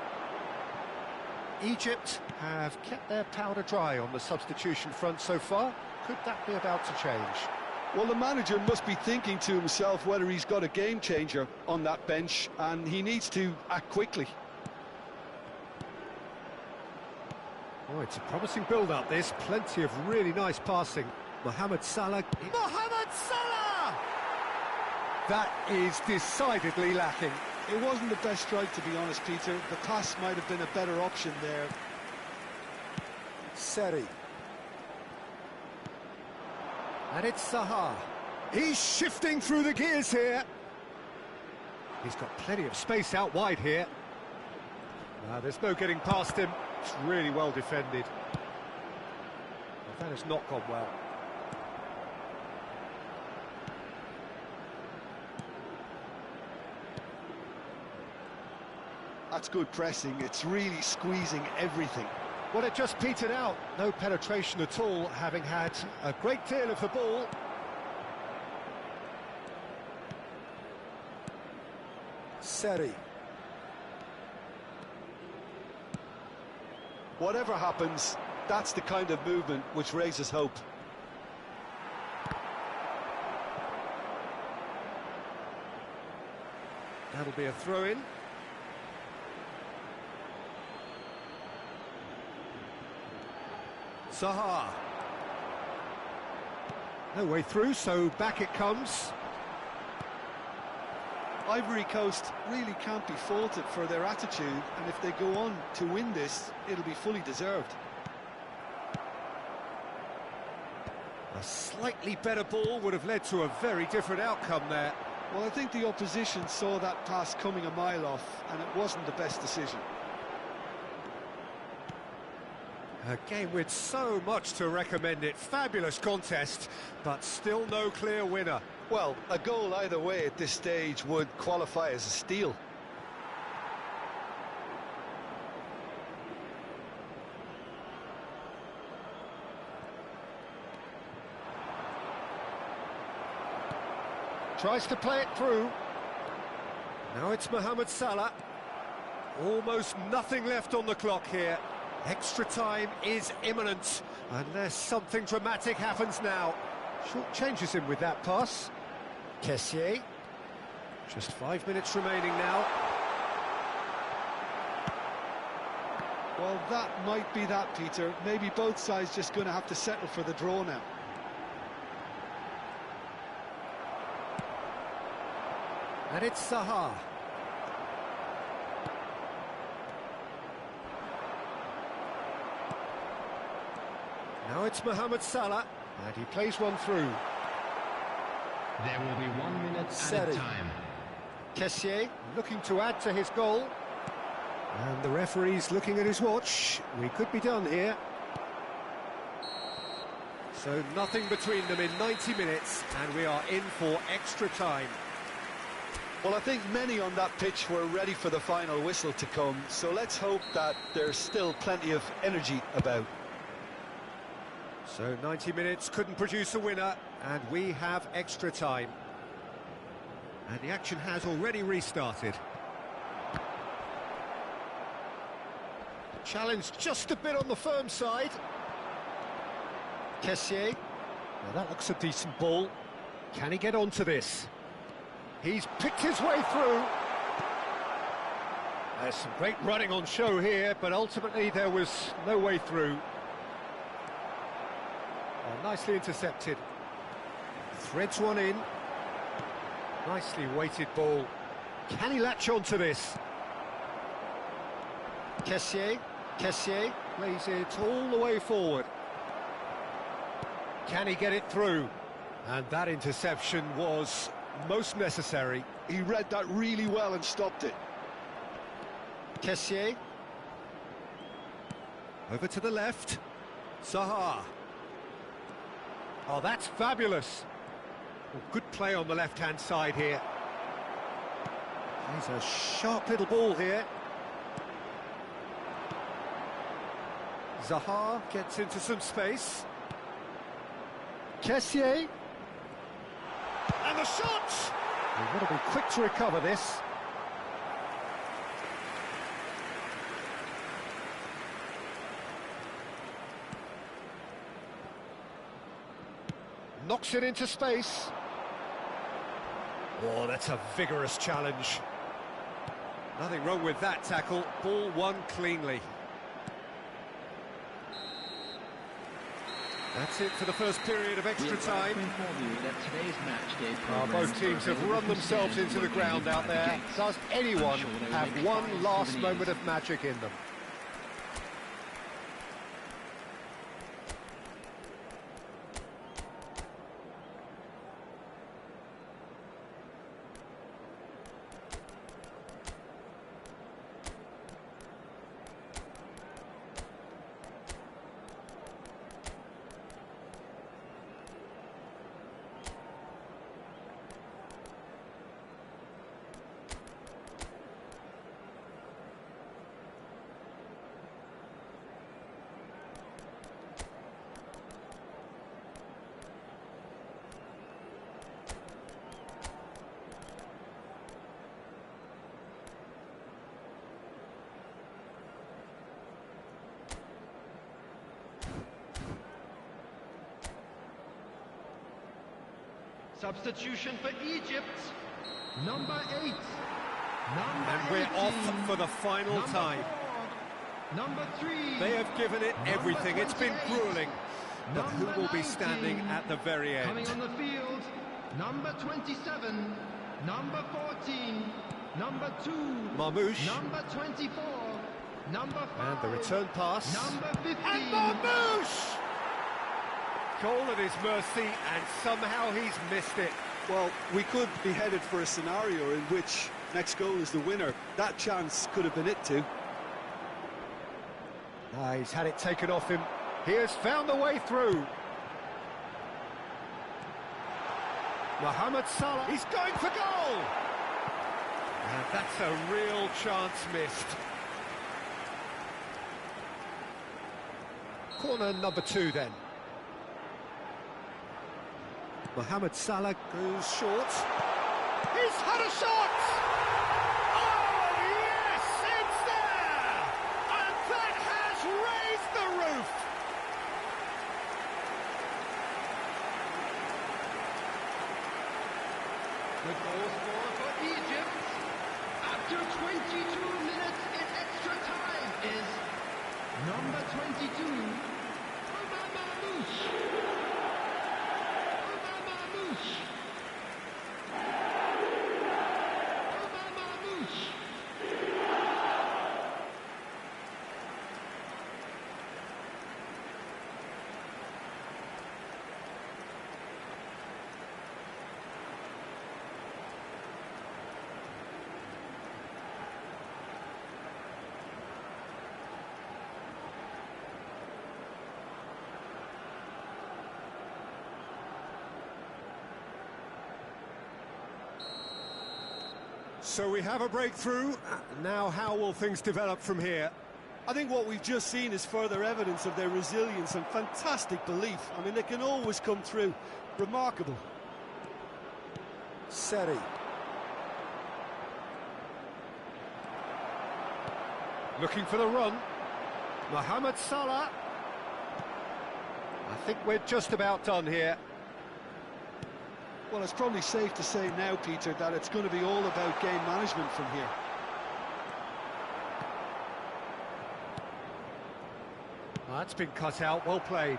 Egypt have kept their powder dry on the substitution front so far. Could that be about to change? Well, the manager must be thinking to himself whether he's got a game changer on that bench, and he needs to act quickly. Oh, it's a promising build-up, this. Plenty of really nice passing. Mohamed Salah. Mohamed Salah! That is decidedly lacking. It wasn't the best strike, to be honest, Peter. The pass might have been a better option there. Seri. And it's Zaha. He's shifting through the gears here. He's got plenty of space out wide here. There's no getting past him. It's really well defended. That has not gone well. That's good pressing. It's really squeezing everything. Well, it just petered out. No penetration at all, having had a great deal of the ball. Seri. Whatever happens, that's the kind of movement which raises hope. That'll be a throw-in. Zaha. No way through, so back it comes. Ivory Coast really can't be faulted for their attitude, and if they go on to win this, it'll be fully deserved. A slightly better ball would have led to a very different outcome there. Well, I think the opposition saw that pass coming a mile off, and it wasn't the best decision. A game with so much to recommend it. Fabulous contest, but still no clear winner. Well, a goal either way at this stage would qualify as a steal. Tries to play it through. Now it's Mohamed Salah. Almost nothing left on the clock here. Extra time is imminent, unless something dramatic happens now. Short changes him with that pass. Kessié. Just 5 minutes remaining now. Well, that might be that, Peter. Maybe both sides just going to have to settle for the draw now. And it's Zaha. Now it's Mohamed Salah, and he plays one through. There will be 1 minute Seri. added time. Kessié looking to add to his goal. And the referee's looking at his watch. We could be done here. So nothing between them in 90 minutes, and we are in for extra time. Well, I think many on that pitch were ready for the final whistle to come, so let's hope that there's still plenty of energy about. So 90 minutes couldn't produce a winner, and we have extra time. And the action has already restarted. Challenge just a bit on the firm side. Kessié. Now that looks a decent ball. Can he get onto this? He's picked his way through. There's some great running on show here, but ultimately there was no way through. Nicely intercepted. Threads one in. Nicely weighted ball. Can he latch onto this? Kessié. Kessié plays it all the way forward. Can he get it through? And that interception was most necessary. He read that really well and stopped it. Kessié. Over to the left. Zaha. Oh, that's fabulous. Well, good play on the left-hand side here. He's a sharp little ball here. Zaha gets into some space. Kessié. And the shot! We've got to be quick to recover this. Knocks it into space. Oh, that's a vigorous challenge. Nothing wrong with that tackle. Ball won cleanly. That's it for the first period of extra time. Both teams have run themselves into the ground out there. Does anyone have one last moment of magic in them? Substitution for Egypt, number 8. And we're off for the final time. Number 3. They have given it everything. It's been grueling. But who will be standing at the very end? Coming on the field, number 27, number 14, number 2, Marmoush. number 24, number 5. And the return pass. Number 15. And Marmoush! Goal at his mercy, and somehow he's missed it. Well, we could be headed for a scenario in which next goal is the winner. That chance could have been it too. He's had it taken off him. He has found the way through. Mohamed Salah, he's going for goal! And that's a real chance missed. Corner number 2 then. Mohamed Salah goes short. He's had a shot! Oh, yes, it's there! And that has raised the roof! The goal scorer for Egypt, after 22 minutes in extra time, is number 22, Omar Marmoush. So we have a breakthrough. Now how will things develop from here? I think what we've just seen is further evidence of their resilience and fantastic belief. I mean, they can always come through. Remarkable. Seri. Looking for the run. Mohamed Salah. I think we're just about done here. Well, it's probably safe to say now, Peter, that it's going to be all about game management from here. That's been cut out, well played.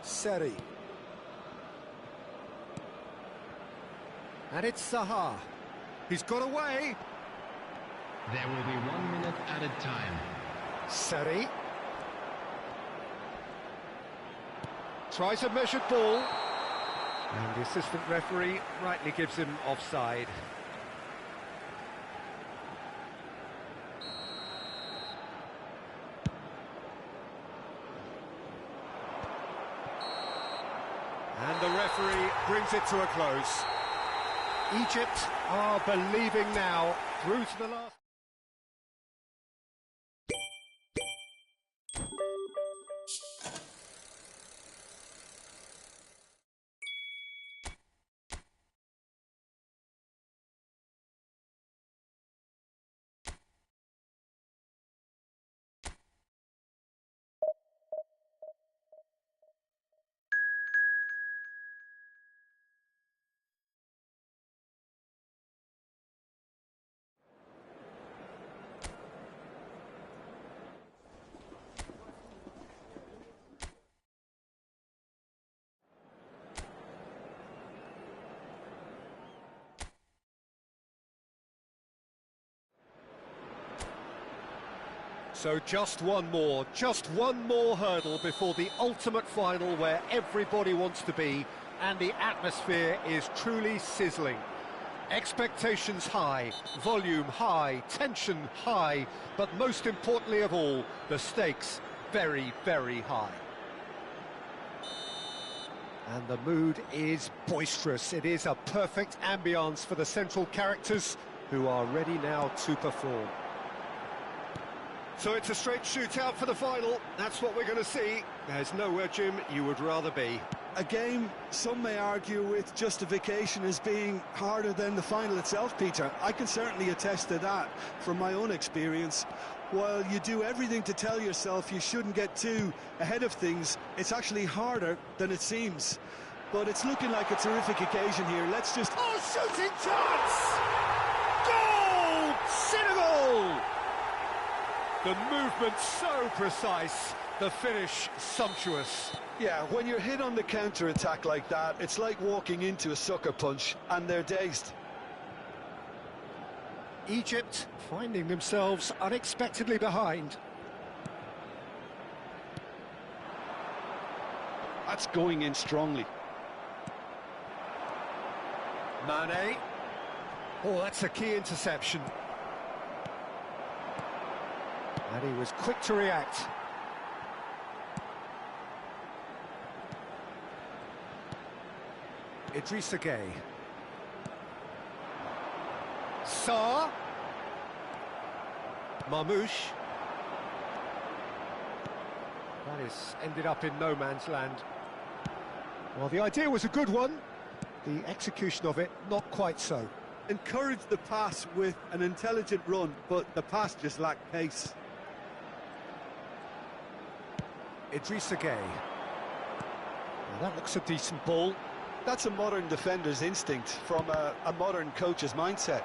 Seri. And it's Zaha. He's got away. There will be 1 minute added time. Seri. Tries a measured ball. And the assistant referee rightly gives him offside. And the referee brings it to a close. Egypt are believing now through to the last. So just one more hurdle before the ultimate final where everybody wants to be, and the atmosphere is truly sizzling. Expectations high, volume high, tension high, but most importantly of all, the stakes very, very high. And the mood is boisterous. It is a perfect ambience for the central characters who are ready now to perform. So it's a straight shootout for the final. That's what we're going to see. There's nowhere, Jim, you would rather be. A game some may argue with justification as being harder than the final itself, Peter. I can certainly attest to that from my own experience. While you do everything to tell yourself you shouldn't get too ahead of things, it's actually harder than it seems. But it's looking like a terrific occasion here. Let's just... Oh, shooting chance! Goal! Senegal! The movement so precise, the finish sumptuous. Yeah, when you're hit on the counter-attack like that, it's like walking into a sucker punch, and they're dazed. Egypt finding themselves unexpectedly behind. That's going in strongly. Mane. Oh, that's a key interception. And he was quick to react. Idrissa Gueye. Sarr. Marmoush. That is ended up in no man's land. Well, the idea was a good one. The execution of it, not quite so. Encouraged the pass with an intelligent run, but the pass just lacked pace. Idrissa Gueye. Now that looks a decent ball. That's a modern defender's instinct from a modern coach's mindset.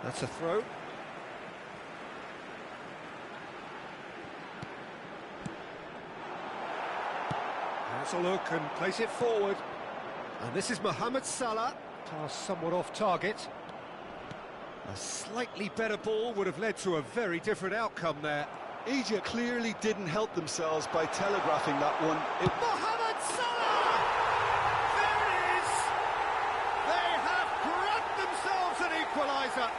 That's a throw. Has a look and plays it forward. And this is Mohamed Salah. Pass somewhat off target. A slightly better ball would have led to a very different outcome there. Egypt clearly didn't help themselves by telegraphing that one. Mohamed Salah! There it is! They have grabbed themselves an equaliser.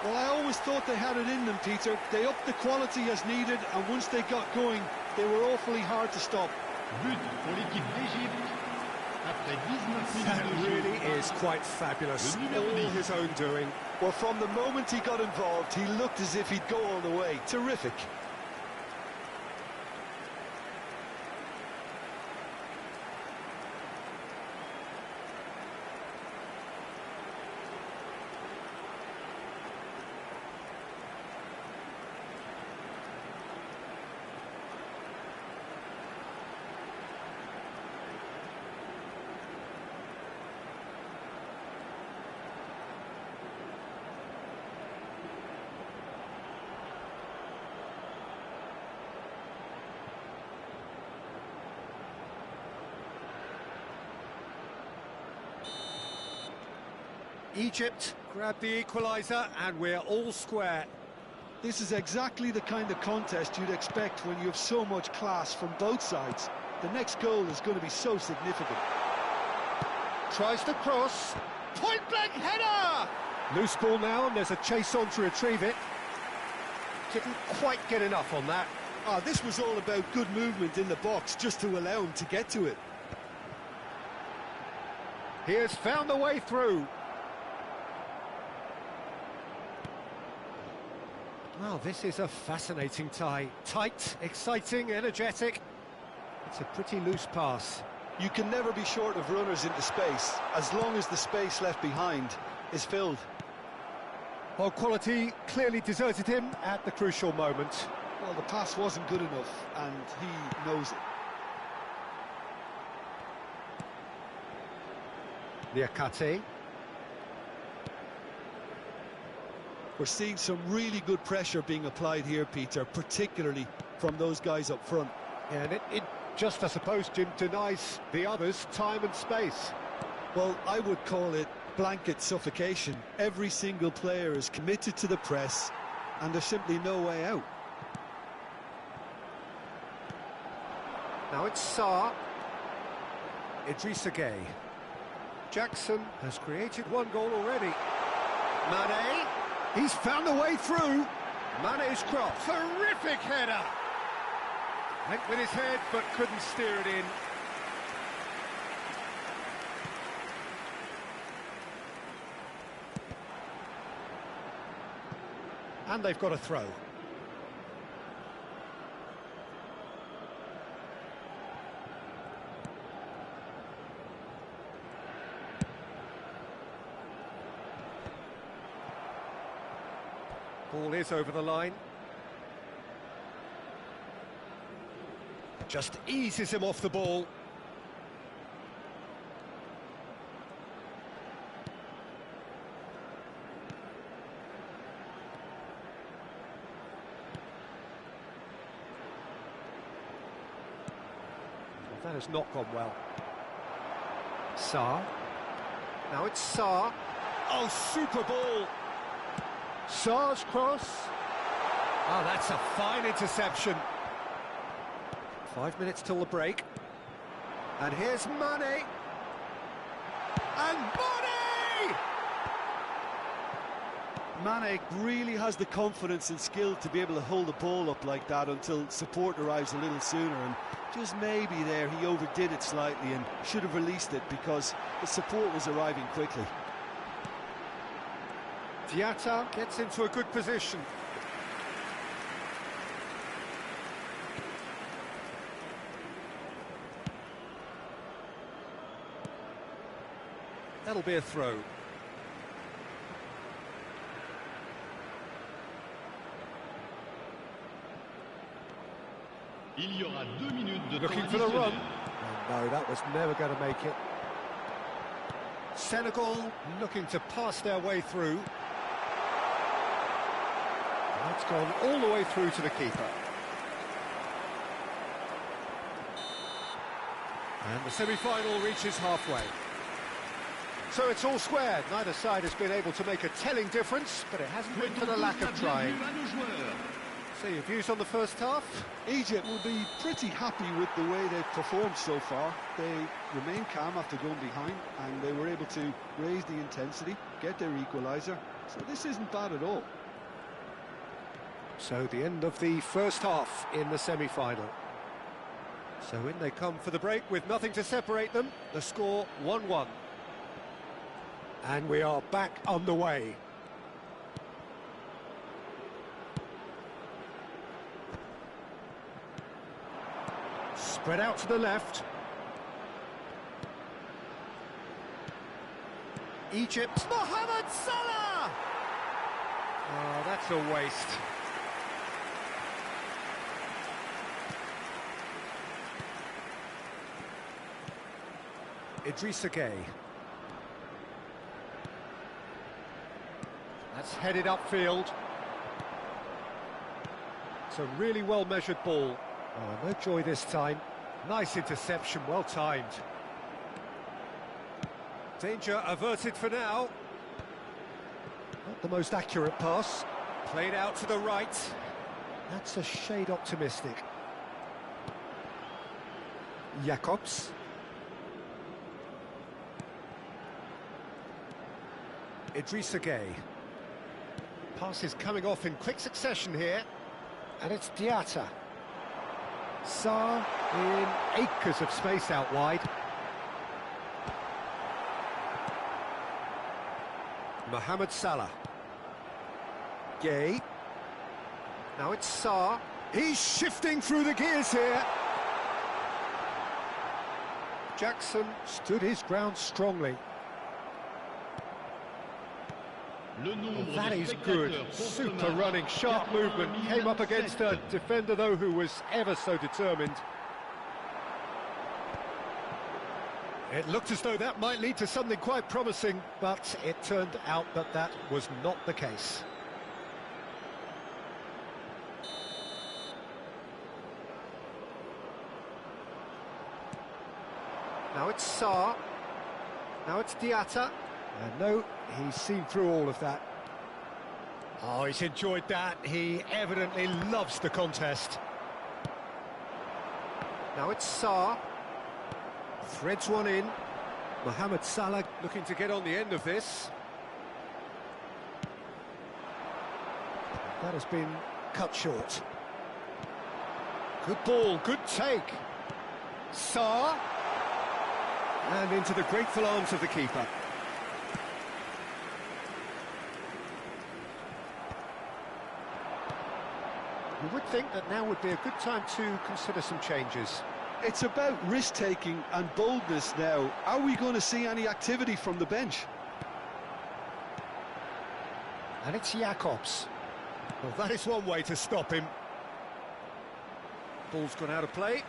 Well, I always thought they had it in them, Peter. They upped the quality as needed, and once they got going, they were awfully hard to stop. But pour l'équipe d'Égypte. Après 19 That minutes de really jeu. is quite fabulous. Le numéro All 10. his own doing. Well, from the moment he got involved, he looked as if he'd go all the way. Terrific. Egypt grabbed the equaliser and we're all square. This is exactly the kind of contest you'd expect when you have so much class from both sides. The next goal is going to be so significant. Tries to cross. Point-blank header! Loose ball now and there's a chase on to retrieve it. Didn't quite get enough on that. This was all about good movement in the box just to allow him to get to it. He has found the way through. Well, this is a fascinating tie. Tight, exciting, energetic. It's a pretty loose pass. You can never be short of runners into space, as long as the space left behind is filled. Well, quality clearly deserted him at the crucial moment. Well, the pass wasn't good enough, and he knows it. Niakate. We're seeing some really good pressure being applied here, Peter, particularly from those guys up front. And it just, I suppose, Jim, denies the others time and space. Well, I would call it blanket suffocation. Every single player is committed to the press, and there's simply no way out. Now it's Sarr. Idrissa Gueye. Jackson has created one goal already. Mane. He's found a way through. Mane's cross. Terrific header. Went with his head, but couldn't steer it in. And they've got a throw. Ball is over the line. Just eases him off the ball. Well, that has not gone well. Sarr. Now it's Sarr. Oh, super ball! Sarr's cross. Oh, that's a fine interception. 5 minutes till the break. And here's Mane. And Mane! Mane really has the confidence and skill to be able to hold the ball up like that until support arrives a little sooner, and just maybe there he overdid it slightly and should have released it because the support was arriving quickly. Diatta gets into a good position. That'll be a throw. Il y aura 2 minutes de Looking temps for the run. additionnel. Oh, no, that was never going to make it. Senegal looking to pass their way through. That's gone all the way through to the keeper. And the semi-final reaches halfway. So it's all squared. Neither side has been able to make a telling difference, but it hasn't been for the lack of trying. So your views on the first half? Egypt will be pretty happy with the way they've performed so far. They remain calm after going behind, and they were able to raise the intensity, get their equaliser. So this isn't bad at all. So the end of the first half in the semi-final. So in they come for the break with nothing to separate them. The score 1-1. And we are back on the way. Spread out to the left. Egypt. Mohamed Salah! Oh, that's a waste. Idrissa Gueye. That's headed upfield. It's a really well-measured ball. Oh, no joy this time. Nice interception, well timed. Danger averted for now. Not the most accurate pass. Played out to the right. That's a shade optimistic. Jacobs. Idrissa Gueye. Pass is coming off in quick succession here. And it's Diatta. Sarr in acres of space out wide. Mohamed Salah. Gueye. Now it's Sarr. He's shifting through the gears here. Jackson stood his ground strongly. Oh, that is good. Super running, sharp movement. Came up against a defender, though, who was ever so determined. It looked as though that might lead to something quite promising, but it turned out that that was not the case. Now it's Sarr. Now it's Diatta. And no, he's seen through all of that. Oh, he's enjoyed that. He evidently loves the contest. Now it's Saar. Threads one in. Mohamed Salah looking to get on the end of this. That has been cut short. Good ball, good take. Saar. And into the grateful arms of the keeper. You would think that now would be a good time to consider some changes. It's about risk-taking and boldness now. Are we going to see any activity from the bench? And it's Jakobs. Well, that is one way to stop him. Ball's gone out of play.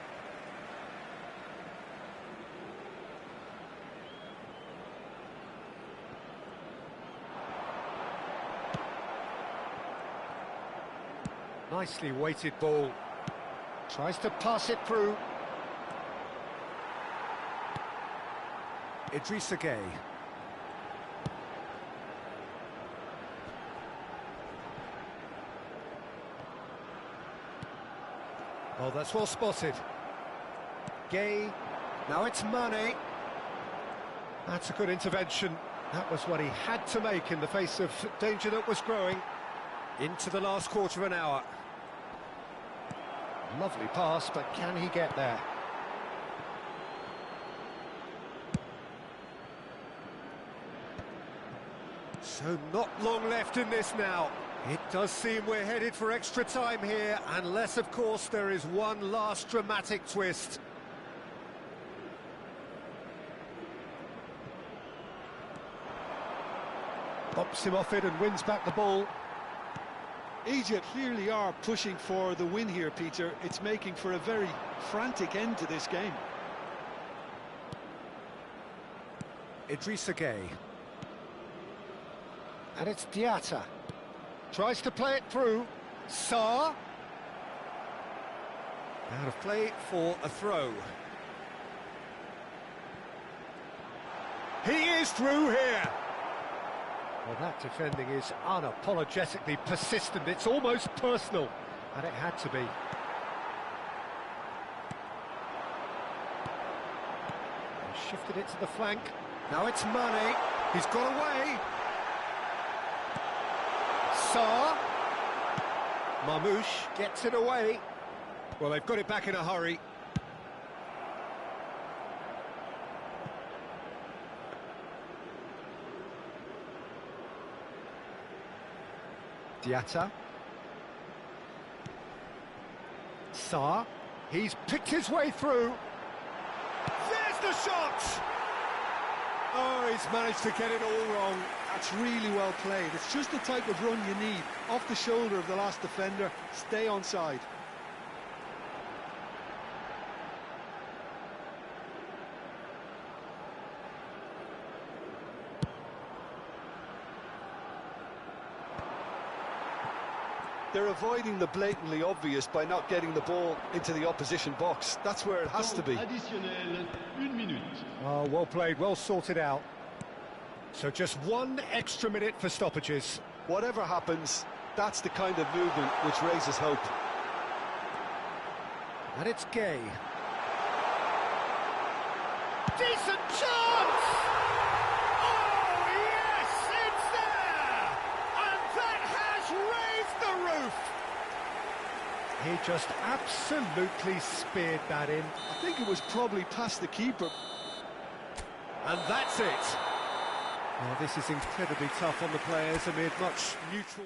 Nicely weighted ball. Tries to pass it through. Idrissa Gueye. Oh, that's well spotted. Gueye. Now it's Mane. That's a good intervention. That was what he had to make in the face of danger that was growing. Into the last quarter of an hour. Lovely pass, but can he get there? So not long left in this now. It does seem we're headed for extra time here, unless, of course, there is one last dramatic twist. Bumps him off it and wins back the ball. Egypt clearly are pushing for the win here, Peter. It's making for a very frantic end to this game. Idrissa Gueye. And it's Diatta. Tries to play it through. Saar. Out of play for a throw. He is through here. Well, that defending is unapologetically persistent. It's almost personal, and it had to be. He shifted it to the flank. Now it's Mane. He's got away. Saar. Marmoush gets it away. Well, they've got it back in a hurry. Diatta. Saar. He's picked his way through. There's the shot! Oh, he's managed to get it all wrong. That's really well played. It's just the type of run you need. Off the shoulder of the last defender, stay onside. They're avoiding the blatantly obvious by not getting the ball into the opposition box. That's where it has to be. Additionnel, 1 minute. Oh, well played, well sorted out. So just one extra minute for stoppages. Whatever happens, that's the kind of movement which raises hope. And it's Gueye. Decent chance! Oh, yes, it's there! And that has raised the roof! He just absolutely speared that in. I think it was probably past the keeper. And that's it. Well, this is incredibly tough on the players amid much neutral...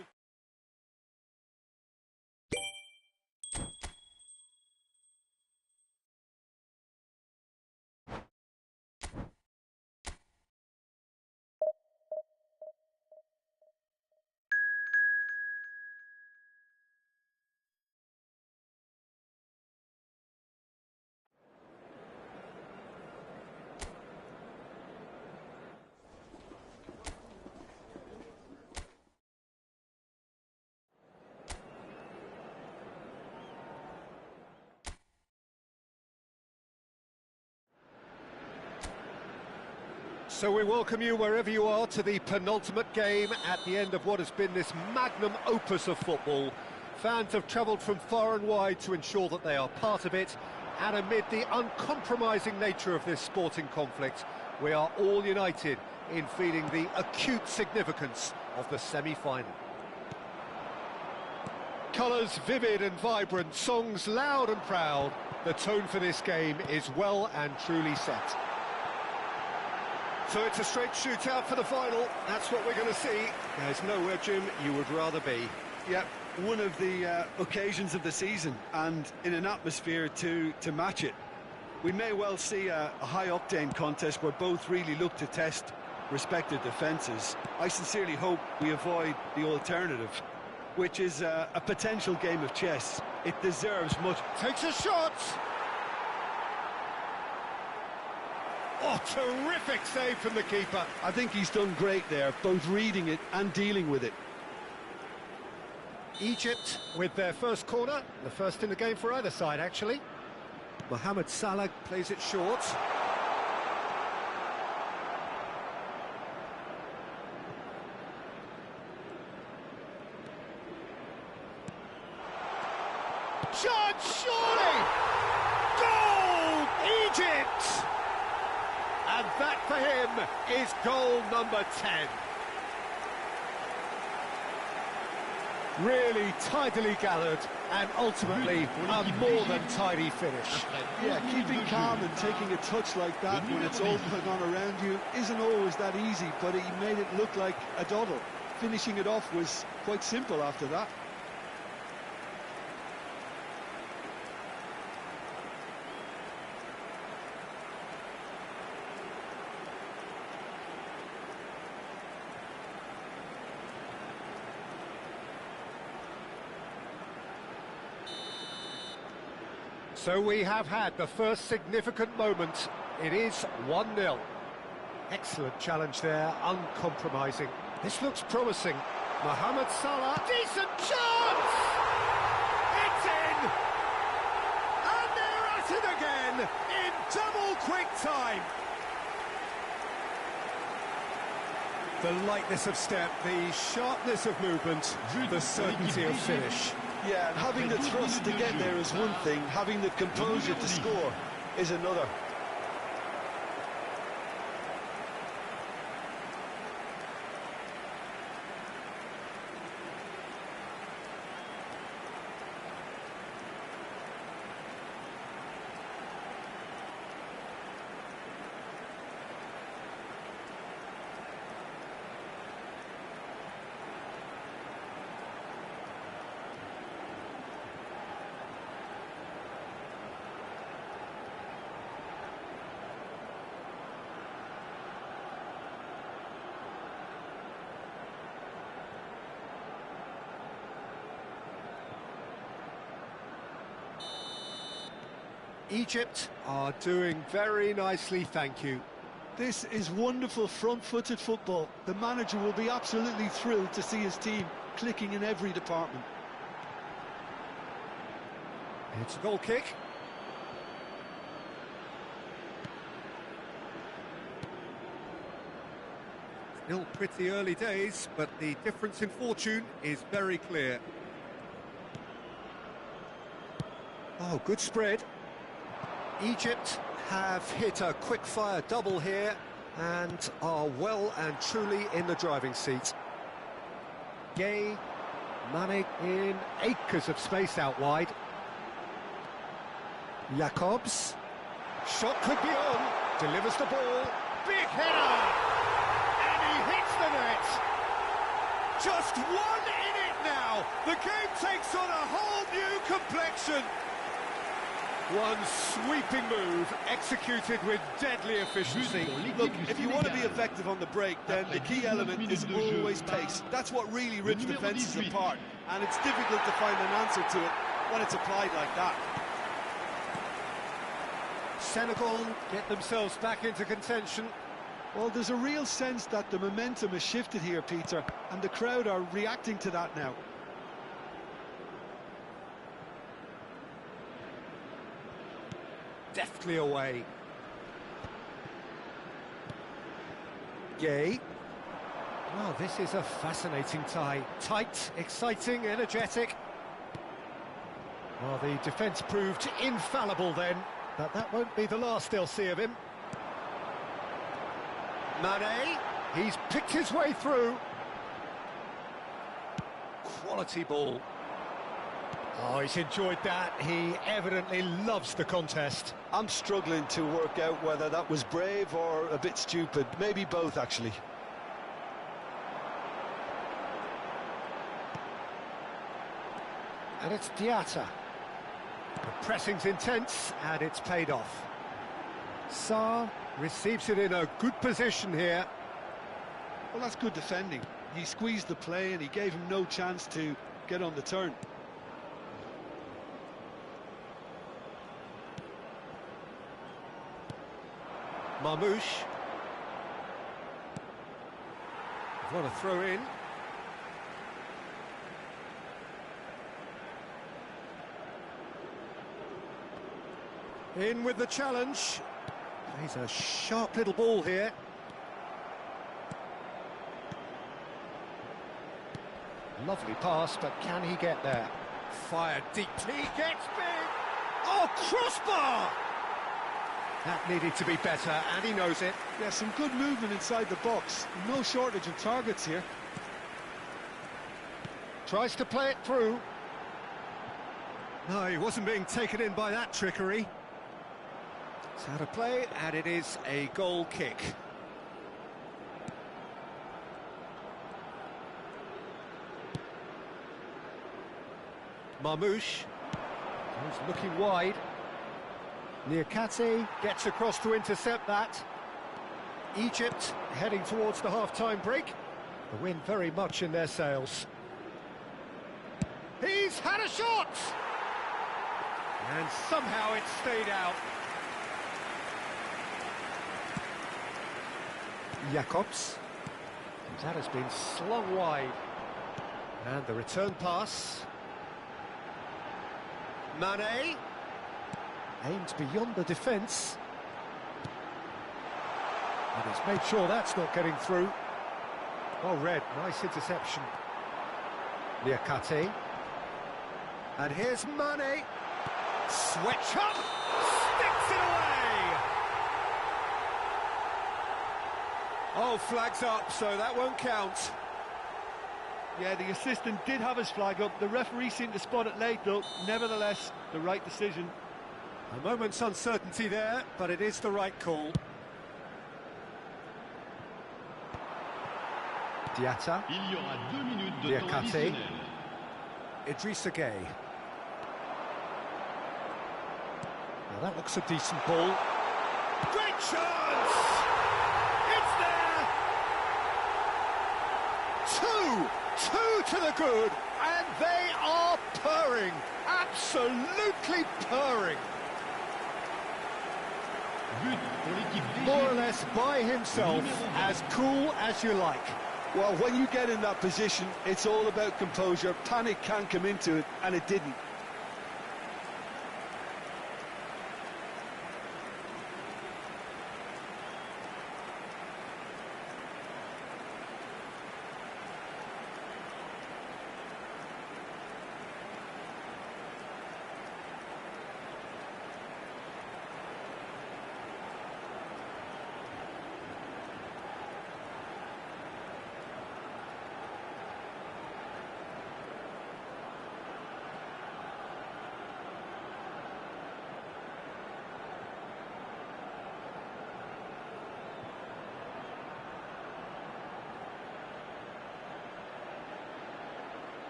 So we welcome you wherever you are to the penultimate game at the end of what has been this magnum opus of football. Fans have travelled from far and wide to ensure that they are part of it, And amid the uncompromising nature of this sporting conflict, we are all united in feeling the acute significance of the semi-final. Colours vivid and vibrant, songs loud and proud. The tone for this game is well and truly set. So it's a straight shootout for the final. That's what we're going to see. There's nowhere, Jim, you would rather be. Yeah, one of the occasions of the season, and in an atmosphere to match it. We may well see a high-octane contest where both really look to test respective defences. I sincerely hope we avoid the alternative, which is a potential game of chess. It deserves much. Takes a shot! Oh, terrific save from the keeper. I think he's done great there, both reading it and dealing with it. Egypt with their first corner, the first in the game for either side, actually. Mohamed Salah plays it short. Shot, surely! Goal! Egypt! And that for him is goal number 10. Really tidily gathered and ultimately a more than tidy finish. Yeah, keeping calm and taking a touch like that when it's all going on around you isn't always that easy, but he made it look like a doddle. Finishing it off was quite simple after that. So we have had the first significant moment. It is 1-0. Excellent challenge there, uncompromising. This looks promising. Mohamed Salah, decent chance! It's in! And they're at it again, in double quick time. The lightness of step, the sharpness of movement, the certainty of finish. Yeah, and having the thrust to get there is one thing, having the composure to score is another. Egypt are doing very nicely, thank you. This is wonderful front-footed football. The manager will be absolutely thrilled to see his team clicking in every department. It's a goal kick. Still pretty early days, but the difference in fortune is very clear. Oh, good spread. Egypt have hit a quick-fire double here and are well and truly in the driving seat. Gay, Mane in acres of space out wide. Jacobs, shot could be on, delivers the ball, big header, and he hits the net. Just one in it now, the game takes on a whole new complexion. One sweeping move, executed with deadly efficiency. Look, if you want to be effective on the break, then the key element is always pace. That's what really rips defences apart, and it's difficult to find an answer to it when it's applied like that. Senegal get themselves back into contention. Well, there's a real sense that the momentum has shifted here, Peter, and the crowd are reacting to that now. Deftly away. Gay. Well, this is a fascinating tie. Tight, exciting, energetic. Well, the defence proved infallible then, but that won't be the last they'll see of him. Mane, he's picked his way through. Quality ball. Oh, he's enjoyed that. He evidently loves the contest. I'm struggling to work out whether that was brave or a bit stupid. Maybe both, actually. And it's Diatta. The pressing's intense, and it's paid off. Sarr receives it in a good position here. Well, that's good defending. He squeezed the play and he gave him no chance to get on the turn. Marmoush. What a throw in. In with the challenge. Plays a sharp little ball here. Lovely pass, but can he get there? Fired deep. He gets big. Oh, crossbar! That needed to be better, and he knows it. Yeah, some good movement inside the box. No shortage of targets here. Tries to play it through. No, he wasn't being taken in by that trickery. It's out of play, and it is a goal kick. Marmoush goes looking wide. Niakate gets across to intercept that. Egypt heading towards the half-time break. The wind very much in their sails. He's had a shot! And somehow it stayed out. Jacobs. That has been slung wide. And the return pass. Mane. Aims beyond the defence. And he's made sure that's not getting through. Well read, nice interception. Niakate. And here's Mane. Switch up! Sticks it away! Oh, flags up, so that won't count. Yeah, the assistant did have his flag up. The referee seemed to spot it late, though. Nevertheless, the right decision. A moment's uncertainty there, but it is the right call. Diatta. Il y aura 2 minutes de temps Niakate. additionnel. Idrissa Gueye. Now that looks a decent ball. Great chance! It's there! Two to the good, and they are purring. Absolutely purring. But pour l'équipe d'Égypte. More or less by himself, as cool as you like. Well, when you get in that position, it's all about composure. Panic can come into it, and it didn't.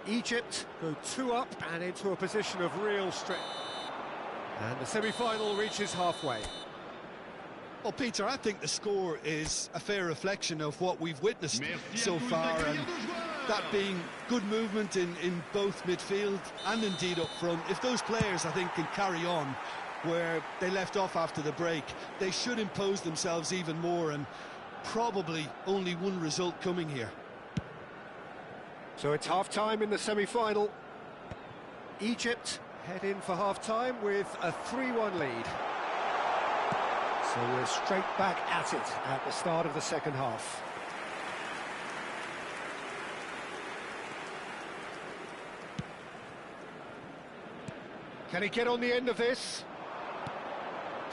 Egypt go 2 up and into a position of real strength. And the semi-final reaches halfway. Well, Peter, I think the score is a fair reflection of what we've witnessed so far, and that being good movement in both midfield and indeed up front. If those players, I think, can carry on where they left off after the break, they should impose themselves even more, and probably only one result coming here. So it's half-time in the semi-final. Egypt head in for half-time with a 3-1 lead. So we're straight back at it at the start of the second half. Can he get on the end of this?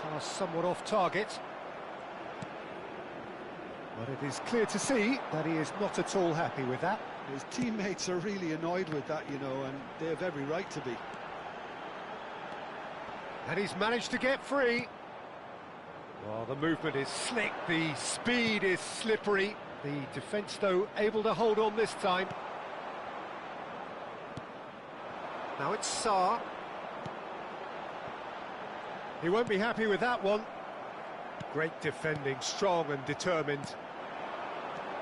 Pass somewhat off target. But it is clear to see that he is not at all happy with that. His teammates are really annoyed with that, you know, and they have every right to be. And he's managed to get free. Well, the movement is slick, the speed is slippery. The defence, though, able to hold on this time. Now it's Sarr. He won't be happy with that one. Great defending, strong and determined.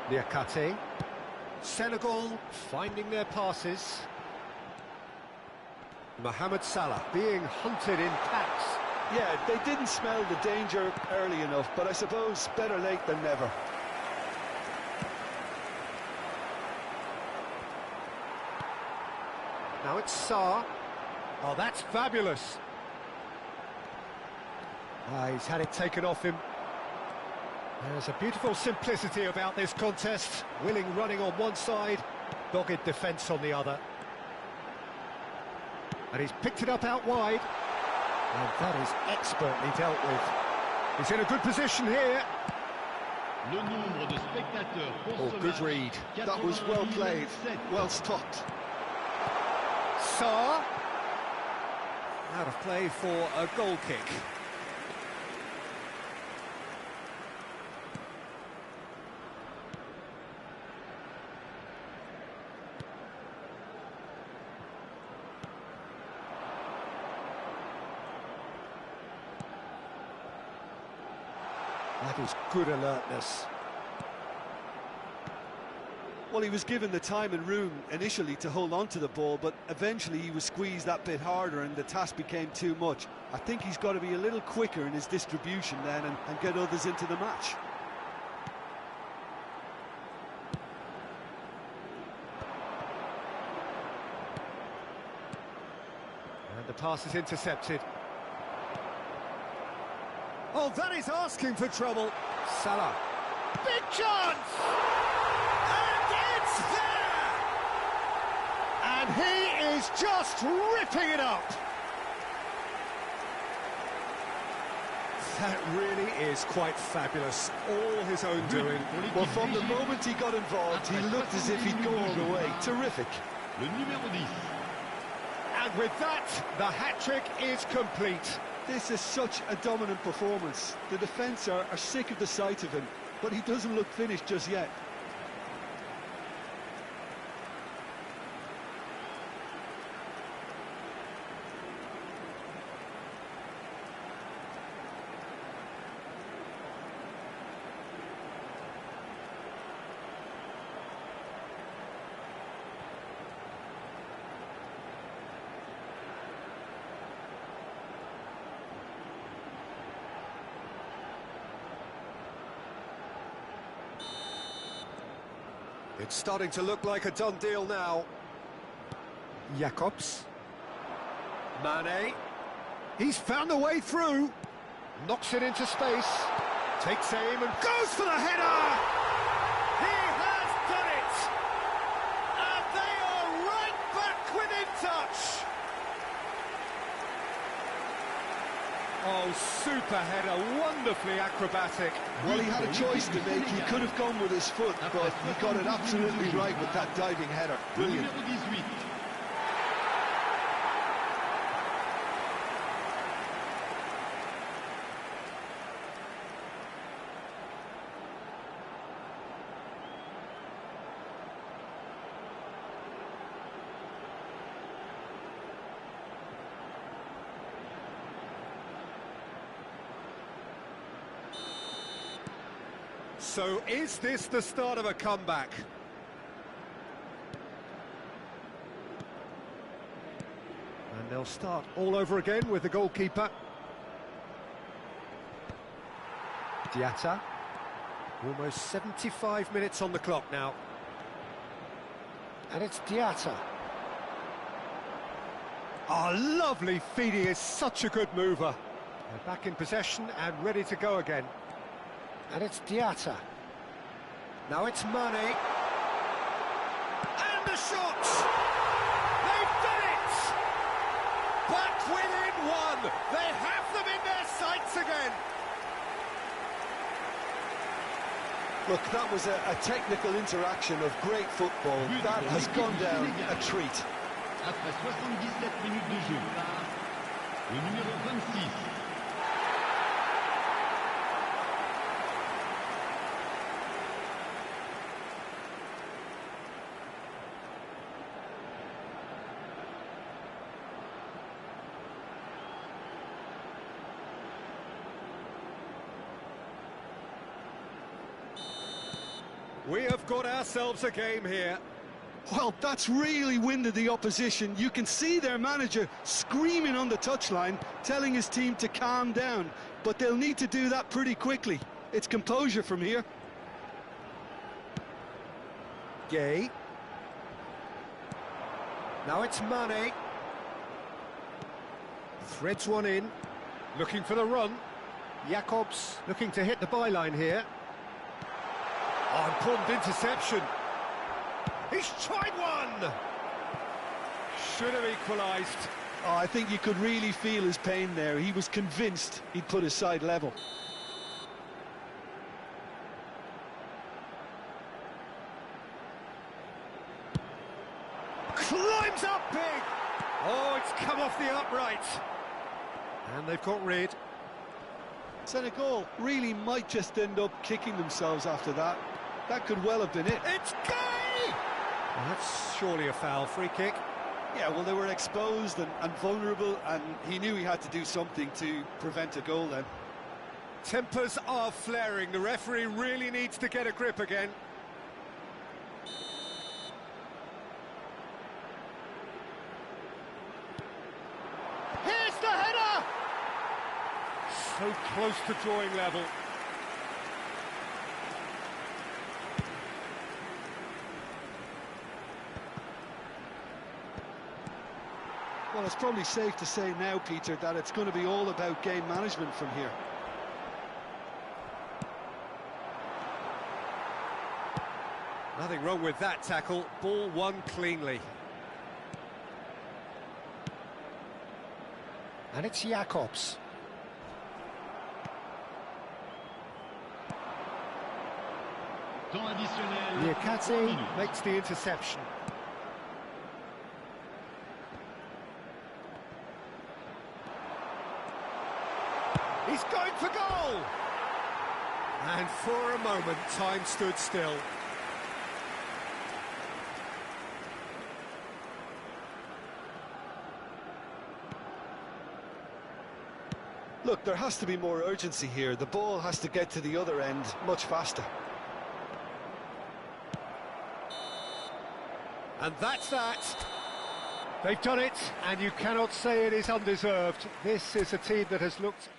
Niakate. Senegal finding their passes. Mohamed Salah being hunted in packs. Yeah, they didn't smell the danger early enough, but I suppose better late than never. Now it's Sarr. Oh, that's fabulous. He's had it taken off him. There's a beautiful simplicity about this contest. Willing running on one side, dogged defence on the other. And he's picked it up out wide. And that is expertly dealt with. He's in a good position here. Le nombre de spectateurs pour Oh, ce good match, read. That was well played, well stopped. Sarr. Out of play for a goal kick. That is good alertness. Well, he was given the time and room initially to hold on to the ball, but eventually he was squeezed that bit harder and the task became too much. I think he's got to be a little quicker in his distribution then and get others into the match. And the pass is intercepted. Oh, that is asking for trouble. Salah. Big chance! And it's there! And he is just ripping it up. That really is quite fabulous. All his own doing. Well, from the moment he got involved, he looked as if he'd go all the way. Terrific. Le numéro 10. And with that, the hat-trick is complete. This is such a dominant performance. The defence are sick of the sight of him, but he doesn't look finished just yet. It's starting to look like a done deal now. Jacobs. Mane. He's found a way through. Knocks it into space. Takes aim and goes for the header! He has done it! And they are right back within touch! Oh, super header, wonderfully acrobatic. Well, he had a choice to make. He could have gone with his foot, but he got it absolutely right with that diving header. Le Brilliant. numéro 18. So is this the start of a comeback? And they'll start all over again with the goalkeeper. Diatta. Almost 75 minutes on the clock now. And it's Diatta. Oh, lovely feed. He is such a good mover. They're back in possession and ready to go again. And it's Diatta. Now it's Mane. And the shot! They've done it! back within one. They have them in their sights again. Look, that was a technical interaction of great football. That has gone down a treat. Après 77 minutes de jeu, le numéro 26. We have got ourselves a game here. Well, that's really winded the opposition. You can see their manager screaming on the touchline, telling his team to calm down. But they'll need to do that pretty quickly. It's composure from here. Gay. Now it's Mane. Threads one in. Looking for the run. Jakobs looking to hit the byline here. Oh, important interception. He's tried one! Should have equalised. Oh, I think you could really feel his pain there. He was convinced he'd put his side level. Climbs up big! Oh, it's come off the upright. And they've got rid. Senegal really might just end up kicking themselves after that. That could well have been it. It's Gay! Well, that's surely a foul. Free kick. Yeah, well, they were exposed and vulnerable, and he knew he had to do something to prevent a goal then. Tempers are flaring. The referee really needs to get a grip again. Here's the header! So close to drawing level. Well, it's probably safe to say now, Peter, that it's going to be all about game management from here. Nothing wrong with that tackle. Ball won cleanly. And it's Jakobs. Temps additionnel. Niakate makes the interception. He's going for goal! And for a moment, time stood still. Look, there has to be more urgency here. The ball has to get to the other end much faster. And that's that. They've done it, and you cannot say it is undeserved. This is a team that has looked...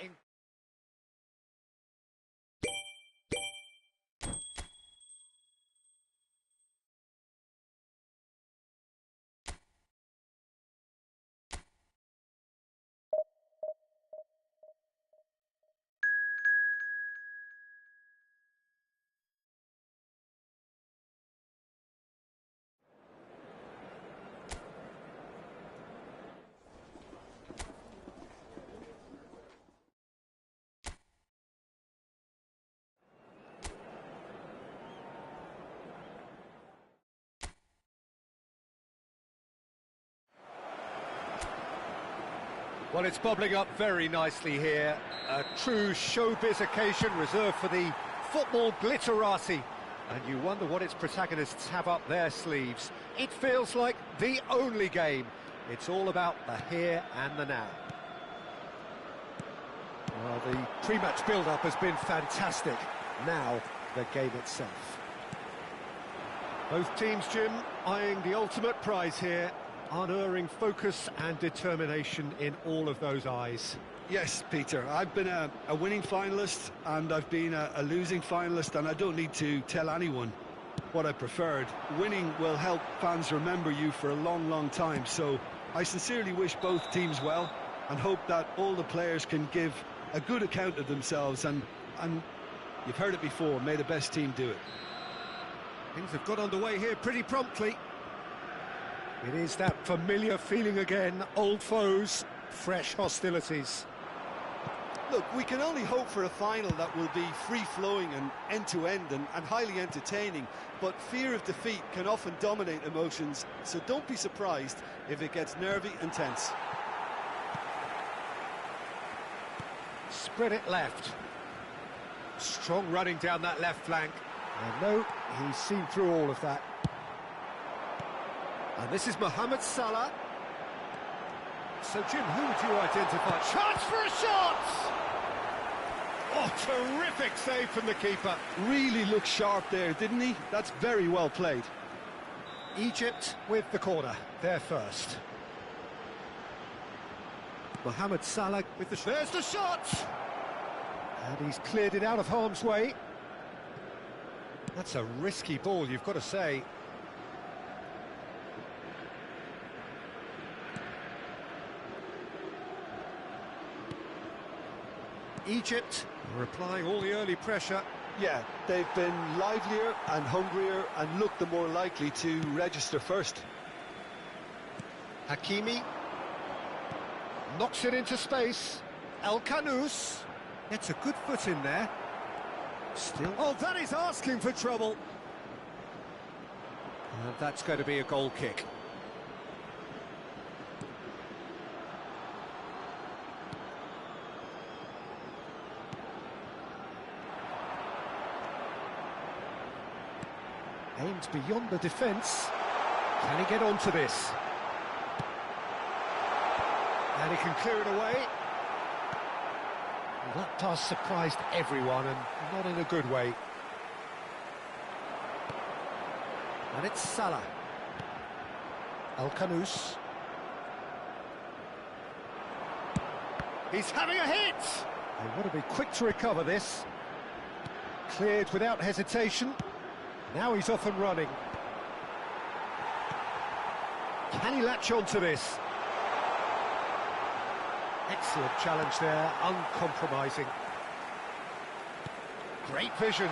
Well, it's bubbling up very nicely here. A true showbiz occasion reserved for the football glitterati. And you wonder what its protagonists have up their sleeves. It feels like the only game. It's all about the here and the now. Well, the pre-match build-up has been fantastic. Now, the game itself. Both teams, Jim, eyeing the ultimate prize here. Unerring focus and determination in all of those eyes. Yes, Peter, I've been a winning finalist and I've been a losing finalist, and I don't need to tell anyone what I preferred. Winning will help fans remember you for a long, long time, so I sincerely wish both teams well and hope that all the players can give a good account of themselves, and you've heard it before, may the best team do it. Things have got underway here pretty promptly. It is that familiar feeling again, old foes, fresh hostilities. Look, we can only hope for a final that will be free-flowing and end-to-end and highly entertaining, but fear of defeat can often dominate emotions, so don't be surprised if it gets nervy and tense. Spread it left. Strong running down that left flank. And no, he's seen through all of that. And this is Mohamed Salah. So, Jim, who would you identify? Chance for a shot! Oh, terrific save from the keeper. Really looked sharp there, didn't he? That's very well played. Egypt with the corner, they're first. Mohamed Salah with the... There's the shot! And he's cleared it out of harm's way. That's a risky ball, you've got to say. Egypt are applying all the early pressure. Yeah, they've been livelier and hungrier and looked the more likely to register first. Hakimi knocks it into space. El Kanous gets a good foot in there. Still. Oh, that is asking for trouble. And that's going to be a goal kick. Aimed beyond the defence. Can he get onto this? And he can clear it away. Well, that pass surprised everyone, and not in a good way. And it's Salah. El Kanous. He's having a hit! They want to be quick to recover this. Cleared without hesitation. Now he's off and running. Can he latch on to this? Excellent challenge there, uncompromising. Great vision.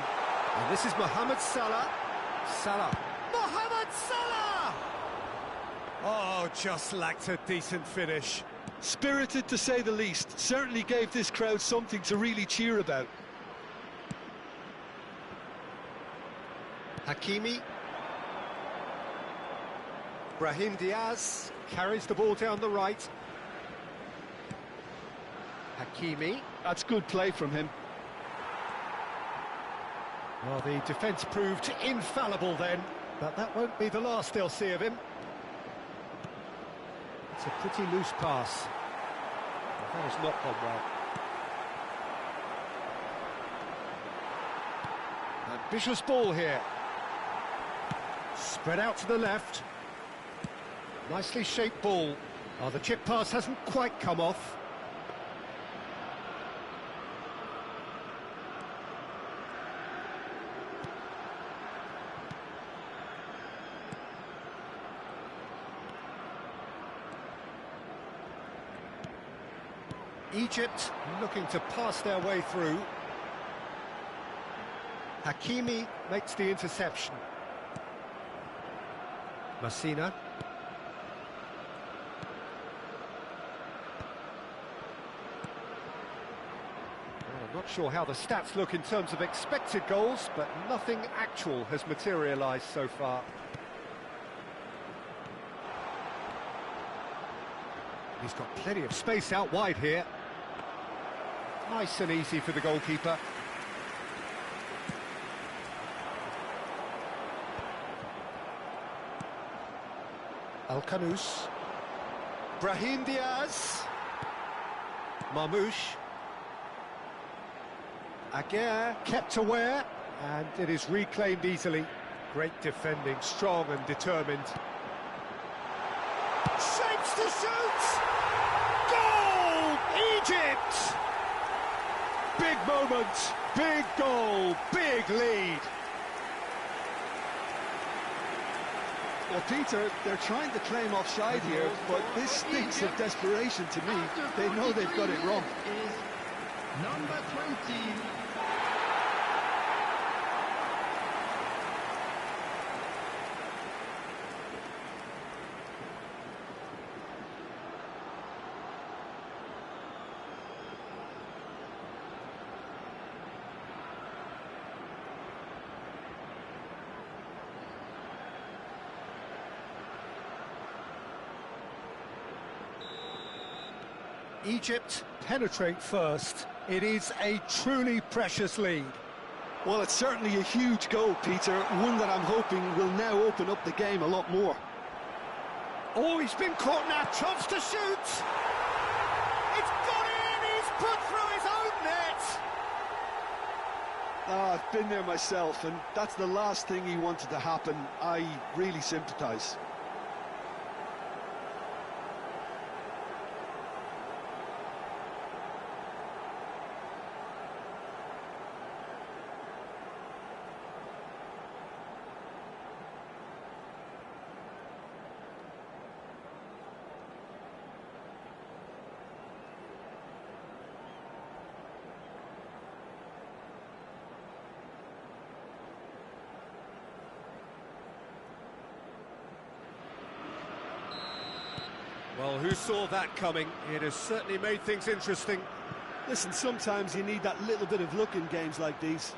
And this is Mohamed Salah. Salah. Mohamed Salah! Oh, just lacked a decent finish. Spirited to say the least, certainly gave this crowd something to really cheer about. Hakimi. Brahim Diaz carries the ball down the right. Hakimi. That's good play from him. Well, the defence proved infallible then, but that won't be the last they'll see of him. It's a pretty loose pass. Well, that has not gone well. Ambitious ball here. Spread out to the left. Nicely shaped ball. Oh, the chip pass hasn't quite come off. Egypt looking to pass their way through. Hakimi makes the interception. Messina. Well, I'm not sure how the stats look in terms of expected goals, but nothing actual has materialised so far. He's got plenty of space out wide here. Nice and easy for the goalkeeper. El Kanous. Brahim Diaz. Marmoush. Aguirre kept aware, and it is reclaimed easily. Great defending, strong and determined. Shapes to shoot! Goal! Egypt! Big moment, big goal, big lead. Well, Peter, they're trying to claim offside here, but this stinks of desperation to me. They know they've got it wrong. Is number 20. Egypt penetrate first. It is a truly precious lead. Well, it's certainly a huge goal, Peter, one that I'm hoping will now open up the game a lot more. Oh, he's been caught now, chance to shoot! It's gone in, he's put through his own net! Ah, I've been there myself, and that's the last thing he wanted to happen. I really sympathise. Well, who saw that coming? It has certainly made things interesting. Listen, sometimes you need that little bit of luck in games like these.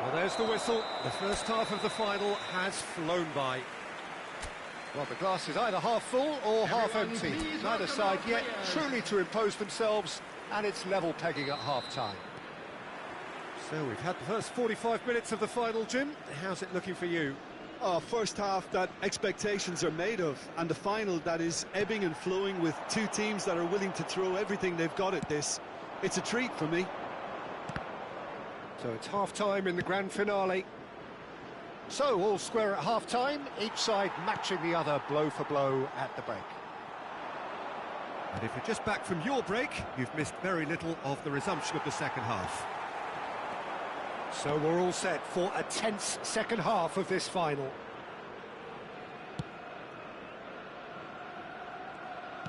Well, there's the whistle. The first half of the final has flown by. Well, the glass is either half full or half empty. Neither side yet truly to impose themselves, and it's level pegging at half-time. So we've had the first 45 minutes of the final, Jim. How's it looking for you? Oh, first half that expectations are made of, and the final that is ebbing and flowing with two teams that are willing to throw everything they've got at this. It's a treat for me. So it's half-time in the grand finale. So all square at half-time, each side matching the other blow for blow at the break. And if you're just back from your break, you've missed very little of the resumption of the second half. So we're all set for a tense second half of this final.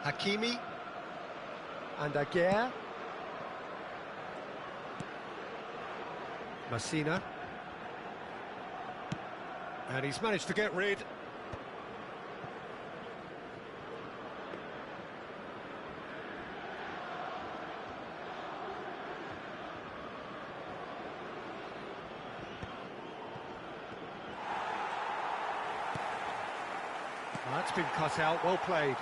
Hakimi and Aguerd. Messina. And he's managed to get rid. That's been cut out, well played.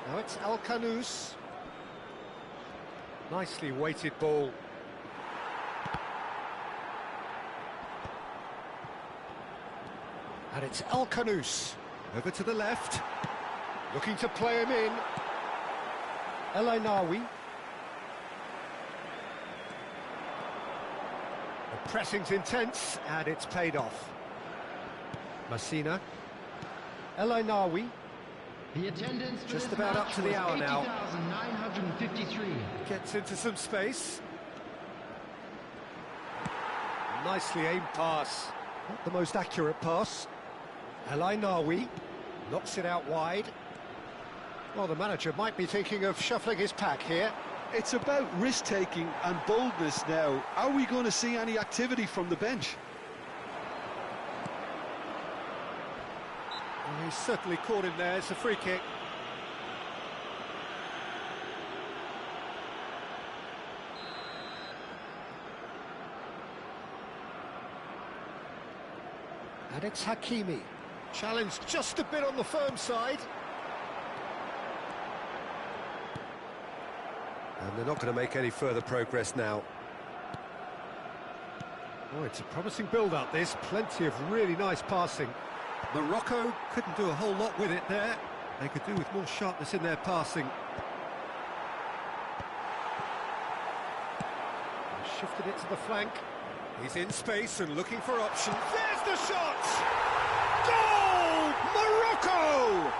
Now it's El Khanous. Nicely weighted ball. And it's El Khanous. Over to the left. Looking to play him in. El Ainawi. The pressing's intense, and it's paid off. Messina. El Ainawi. The attendance for Just this about up match to the was hour now. 80,953. Gets into some space. Nicely aimed pass. Not the most accurate pass. El Ainawi knocks it out wide. Well, the manager might be thinking of shuffling his pack here. It's about risk-taking and boldness now. Are we going to see any activity from the bench? Well, he's certainly caught in there. It's a free kick. And it's Hakimi. Challenged just a bit on the firm side. And they're not going to make any further progress now. Oh, it's a promising build-up, this. Plenty of really nice passing. Morocco couldn't do a whole lot with it there. They could do with more sharpness in their passing. He's shifted it to the flank. He's in space and looking for options. There's the shot! Goal! Morocco!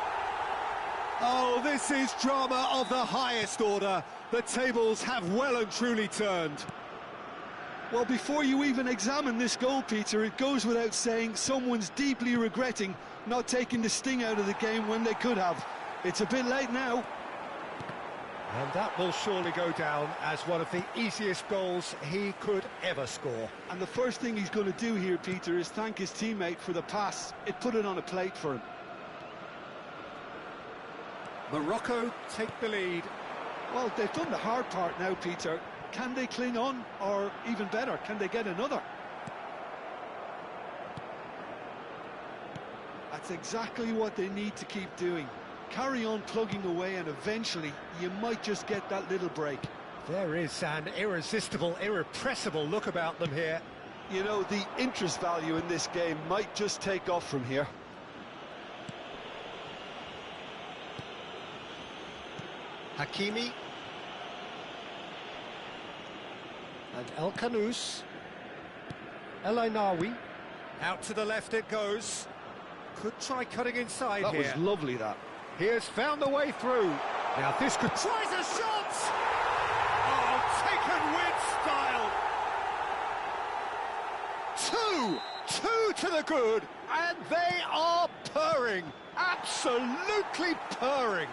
Oh, this is drama of the highest order. The tables have well and truly turned. Well, before you even examine this goal, Peter, it goes without saying someone's deeply regretting not taking the sting out of the game when they could have. It's a bit late now. And that will surely go down as one of the easiest goals he could ever score. And the first thing he's going to do here, Peter, is thank his teammate for the pass. It put it on a plate for him. Morocco take the lead. Well, they've done the hard part now, Peter. Can they cling on, or even better, can they get another? That That's exactly what they need to keep doing. Carry on plugging away, and eventually you might just get that little break. There is an irresistible, irrepressible look about them here. You know, the interest value in this game might just take off from here. Hakimi. And El Kanous. El Ainawi. Out to the left it goes. Could try cutting inside That here. was lovely, that. He has found the way through. Now this could... Tries a shot! Oh, taken with style. Two to the good, and they are purring. Absolutely purring.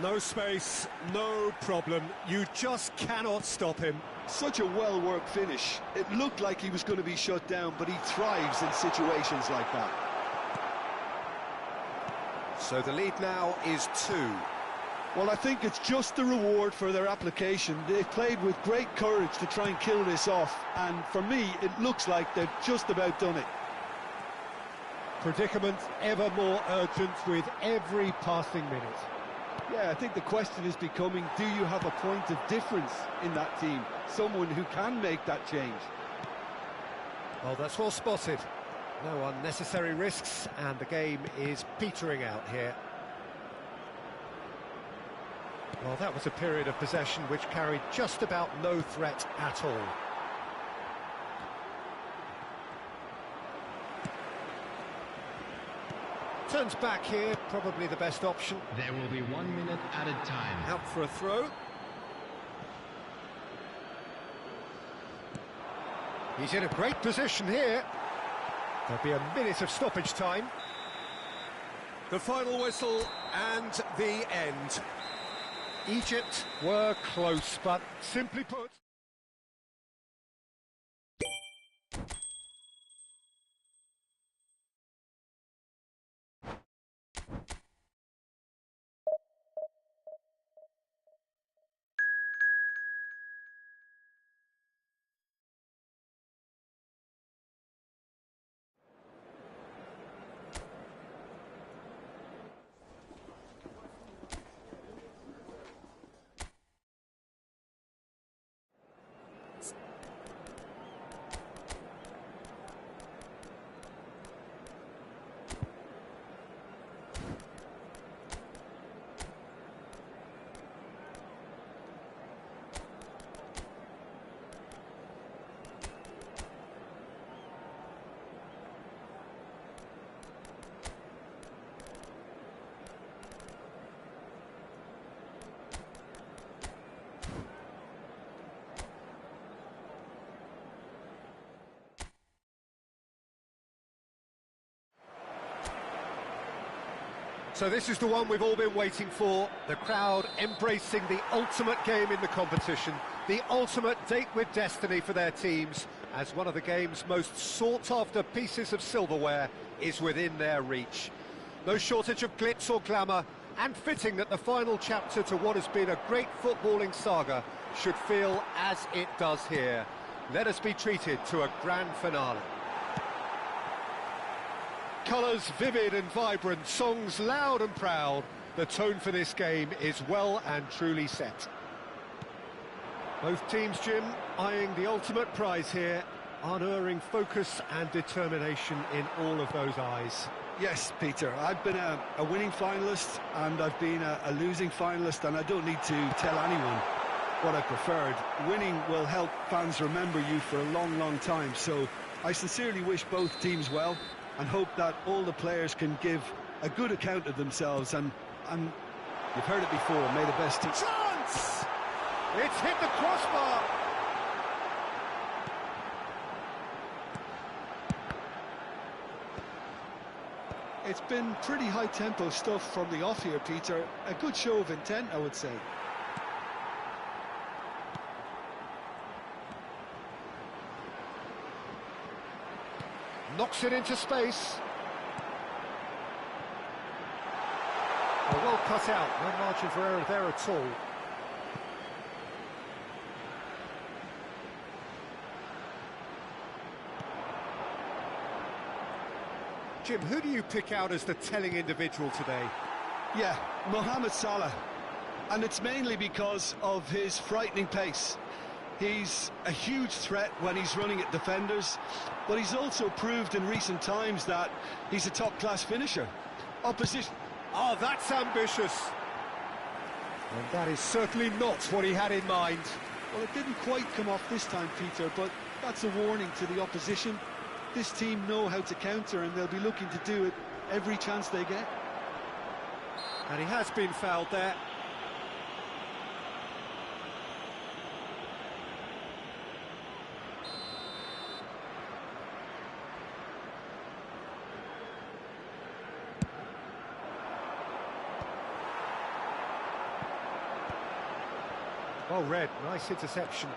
No space, no problem. You just cannot stop him. Such a well-worked finish. It looked like he was going to be shut down, but he thrives in situations like that. So the lead now is 2. Well, I think it's just the reward for their application. They've played with great courage to try and kill this off, and for me, it looks like they've just about done it. Predicament ever more urgent with every passing minute. Yeah, I think the question is becoming, do you have a point of difference in that team? Someone who can make that change. Well, that's well spotted. No unnecessary risks, and the game is petering out here. Well, that was a period of possession which carried just about no threat at all. Turns back here, probably the best option. There will be 1 minute added time. Out for a throw. He's in a great position here. There'll be a minute of stoppage time. The final whistle and the end. Egypt were close, but simply put... So this is the one we've all been waiting for, the crowd embracing the ultimate game in the competition, the ultimate date with destiny for their teams, as one of the game's most sought-after pieces of silverware is within their reach. No shortage of glitz or glamour, and fitting that the final chapter to what has been a great footballing saga should feel as it does here. Let us be treated to a grand finale. Colours vivid and vibrant, songs loud and proud. The tone for this game is well and truly set. Both teams, Jim, eyeing the ultimate prize here, unerring focus and determination in all of those eyes. Yes, Peter, I've been a winning finalist and I've been a losing finalist, and I don't need to tell anyone what I preferred. Winning will help fans remember you for a long, long time, so I sincerely wish both teams well and hope that all the players can give a good account of themselves, and you've heard it before, may the best team... Chance! It's hit the crossbar! It's been pretty high-tempo stuff from the off here, Peter. A good show of intent, I would say. Knocks it into space. Well cut out, no margin for error there at all. Jim, who do you pick out as the telling individual today? Yeah, Mohamed Salah. And it's mainly because of his frightening pace. He's a huge threat when he's running at defenders, but he's also proved in recent times that he's a top-class finisher. Opposition... Oh, that's ambitious. And that is certainly not what he had in mind. Well, it didn't quite come off this time, Peter, but that's a warning to the opposition. This team know how to counter, and they'll be looking to do it every chance they get. And he has been fouled there. Well read, nice interception.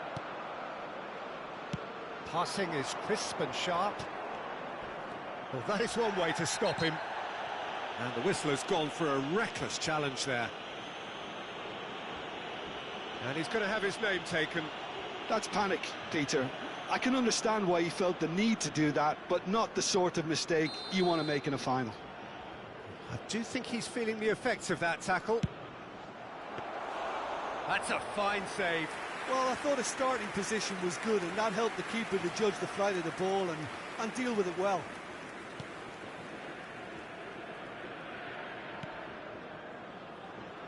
Passing is crisp and sharp. Well, that is one way to stop him. And the whistle has gone for a reckless challenge there. And he's going to have his name taken. That's panic, Peter. I can understand why he felt the need to do that, but not the sort of mistake you want to make in a final. I do think he's feeling the effects of that tackle. That's a fine save. Well, I thought his starting position was good, and that helped the keeper to judge the flight of the ball and deal with it well.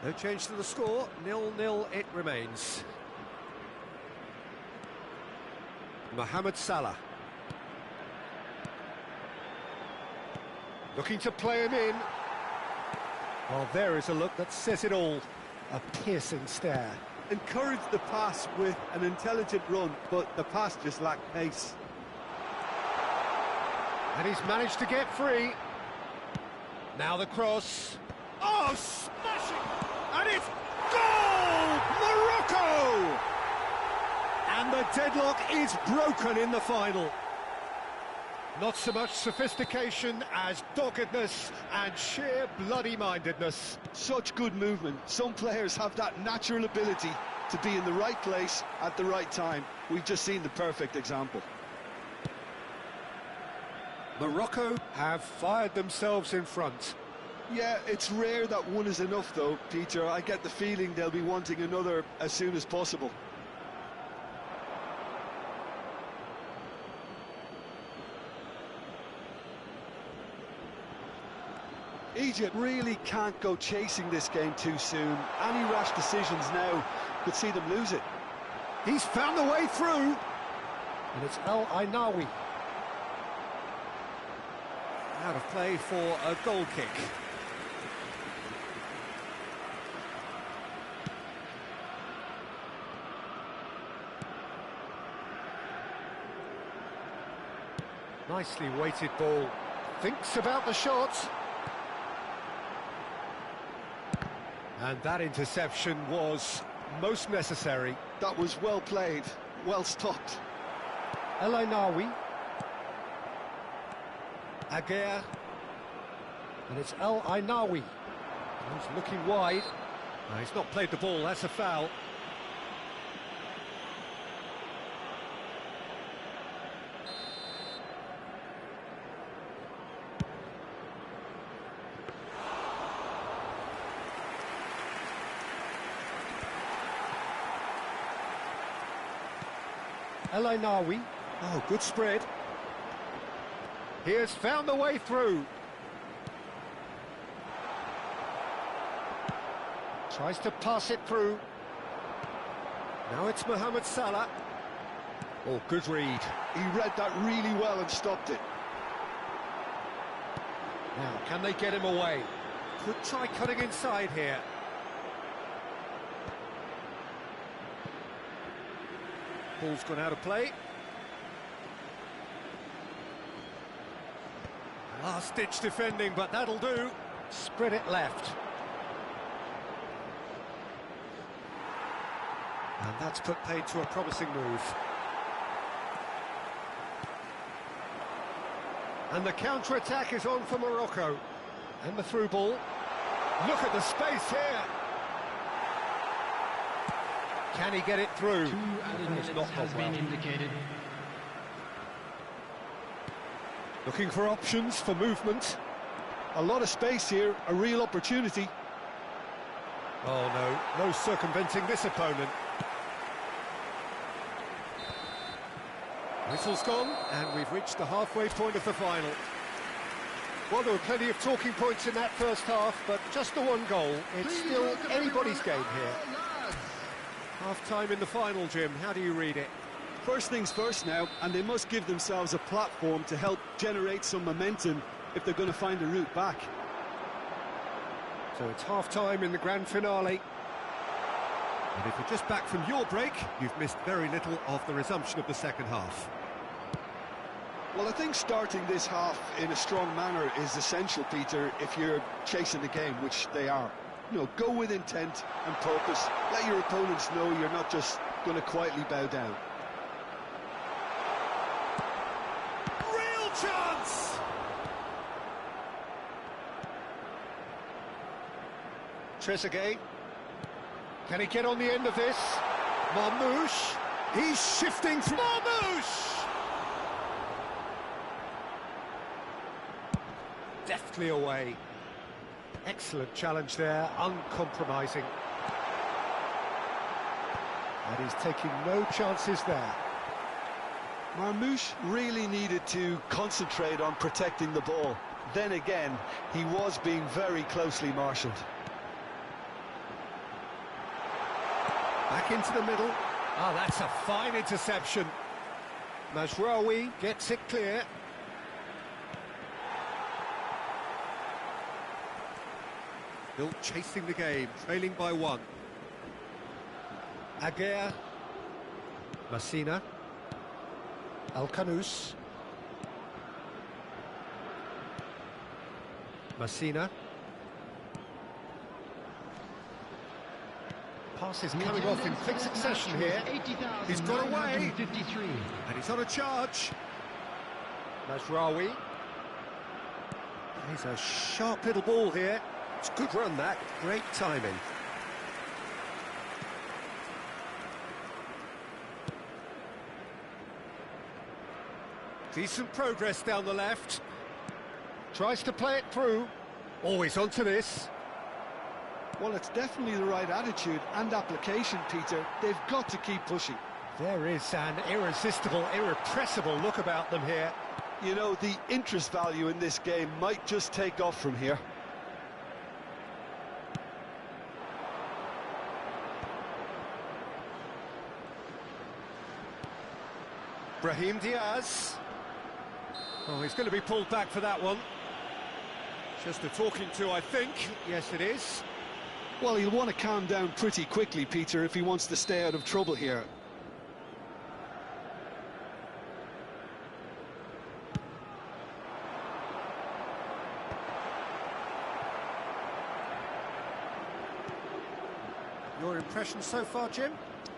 No change to the score, 0-0 it remains. Mohamed Salah. Looking to play him in. Well, there is a look that says it all. A piercing stare. Encouraged the pass with an intelligent run, but the pass just lacked pace. And he's managed to get free. Now the cross. Oh, smashing! And it's goal! Morocco! And the deadlock is broken in the final. Not so much sophistication as doggedness and sheer bloody-mindedness. Such good movement. Some players have that natural ability to be in the right place at the right time. We've just seen the perfect example. Morocco have fired themselves in front. Yeah, it's rare that one is enough though, Peter. I get the feeling they'll be wanting another as soon as possible. Egypt really can't go chasing this game too soon. Any rash decisions now could see them lose it. He's found the way through. And it's El Ainawi. Out of play for a goal kick. Nicely weighted ball. Thinks about the shot. And that interception was most necessary. That was well played, well stopped. El Ainawi. Aguirre. And it's El Ainawi. He's looking wide. No, he's not played the ball, that's a foul. El Ainawi. Oh, good spread. He has found the way through. Tries to pass it through. Now it's Mohamed Salah. Oh, good read. He read that really well and stopped it. Now, can they get him away? Could try cutting inside here. Ball's gone out of play. Last-ditch defending, but that'll do. Spread it left. And that's put paid to a promising move. And the counter-attack is on for Morocco. And the through ball. Look at the space here. Can he get it through? 2 added minutes has been indicated. Looking for options for movement. A lot of space here, a real opportunity. Oh no, no circumventing this opponent. Whistle's gone, and we've reached the halfway point of the final. Well, there were plenty of talking points in that first half, but just the one goal. It's still anybody's game here. Half-time in the final, Jim. How do you read it? First things first now, and they must give themselves a platform to help generate some momentum if they're going to find a route back. So it's half-time in the grand finale. And if you're just back from your break, you've missed very little of the resumption of the second half. Well, I think starting this half in a strong manner is essential, Peter, if you're chasing the game, which they are. You know, go with intent and purpose. Let your opponents know you're not just going to quietly bow down. Real chance! Trezeguet. Can he get on the end of this? Marmouche. He's shifting through. Marmouche! Deftly away. Excellent challenge there, uncompromising. And he's taking no chances there. Marmouche really needed to concentrate on protecting the ball. Then again, he was being very closely marshalled. Back into the middle. Ah, that's a fine interception. Mazraoui gets it clear. Still chasing the game, trailing by one. Aguirre. Messina. Alcanus. Messina. Passes coming off in quick succession here. He's got away. And he's on a charge. Mazraoui. He's a sharp little ball here. It's a good run, that. Great timing. Decent progress down the left. Tries to play it through. Always onto this. Well, it's definitely the right attitude and application, Peter. They've got to keep pushing. There is an irresistible, irrepressible look about them here. You know, the interest value in this game might just take off from here. Brahim Diaz. Oh, he's going to be pulled back for that one. Just a talking to, I think. Yes, it is. Well, he'll want to calm down pretty quickly, Peter, if he wants to stay out of trouble here. Your impression so far, Jim?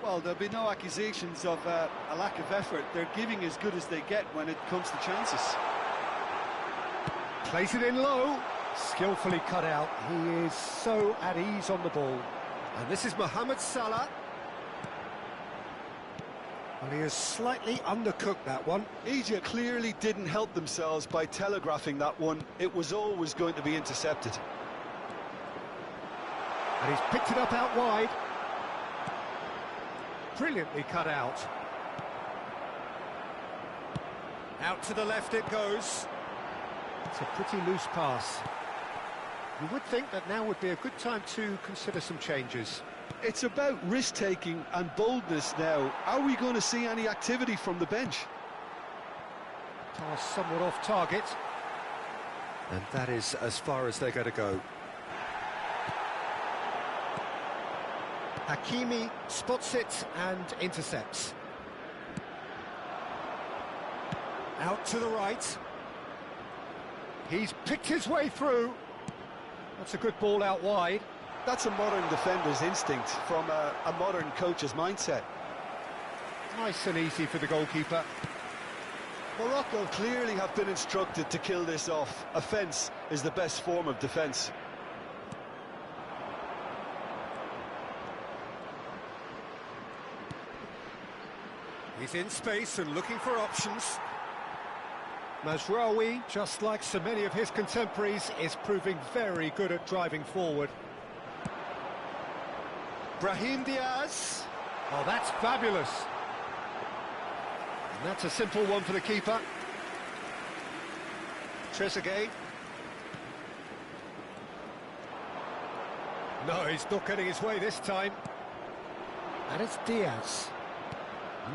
Well, there'll be no accusations of a lack of effort. They're giving as good as they get when it comes to chances. Plays it in low. Skillfully cut out. He is so at ease on the ball. And this is Mohamed Salah. Well, he has slightly undercooked that one. Egypt clearly didn't help themselves by telegraphing that one. It was always going to be intercepted. And he's picked it up out wide. Brilliantly cut out. Out to the left it goes. It's a pretty loose pass. You would think that now would be a good time to consider some changes. It's about risk-taking and boldness now. Are we going to see any activity from the bench? Pass somewhat off target. And that is as far as they're going to go. Hakimi spots it and intercepts. Out to the right. He's picked his way through. That's a good ball out wide. That's a modern defender's instinct from a modern coach's mindset. Nice and easy for the goalkeeper. Morocco clearly have been instructed to kill this off. Offence is the best form of defence. He's in space and looking for options. Mazraoui, just like so many of his contemporaries, is proving very good at driving forward. Brahim Diaz. Oh, that's fabulous. And that's a simple one for the keeper. Trezeguet. No, he's not getting his way this time. And it's Diaz.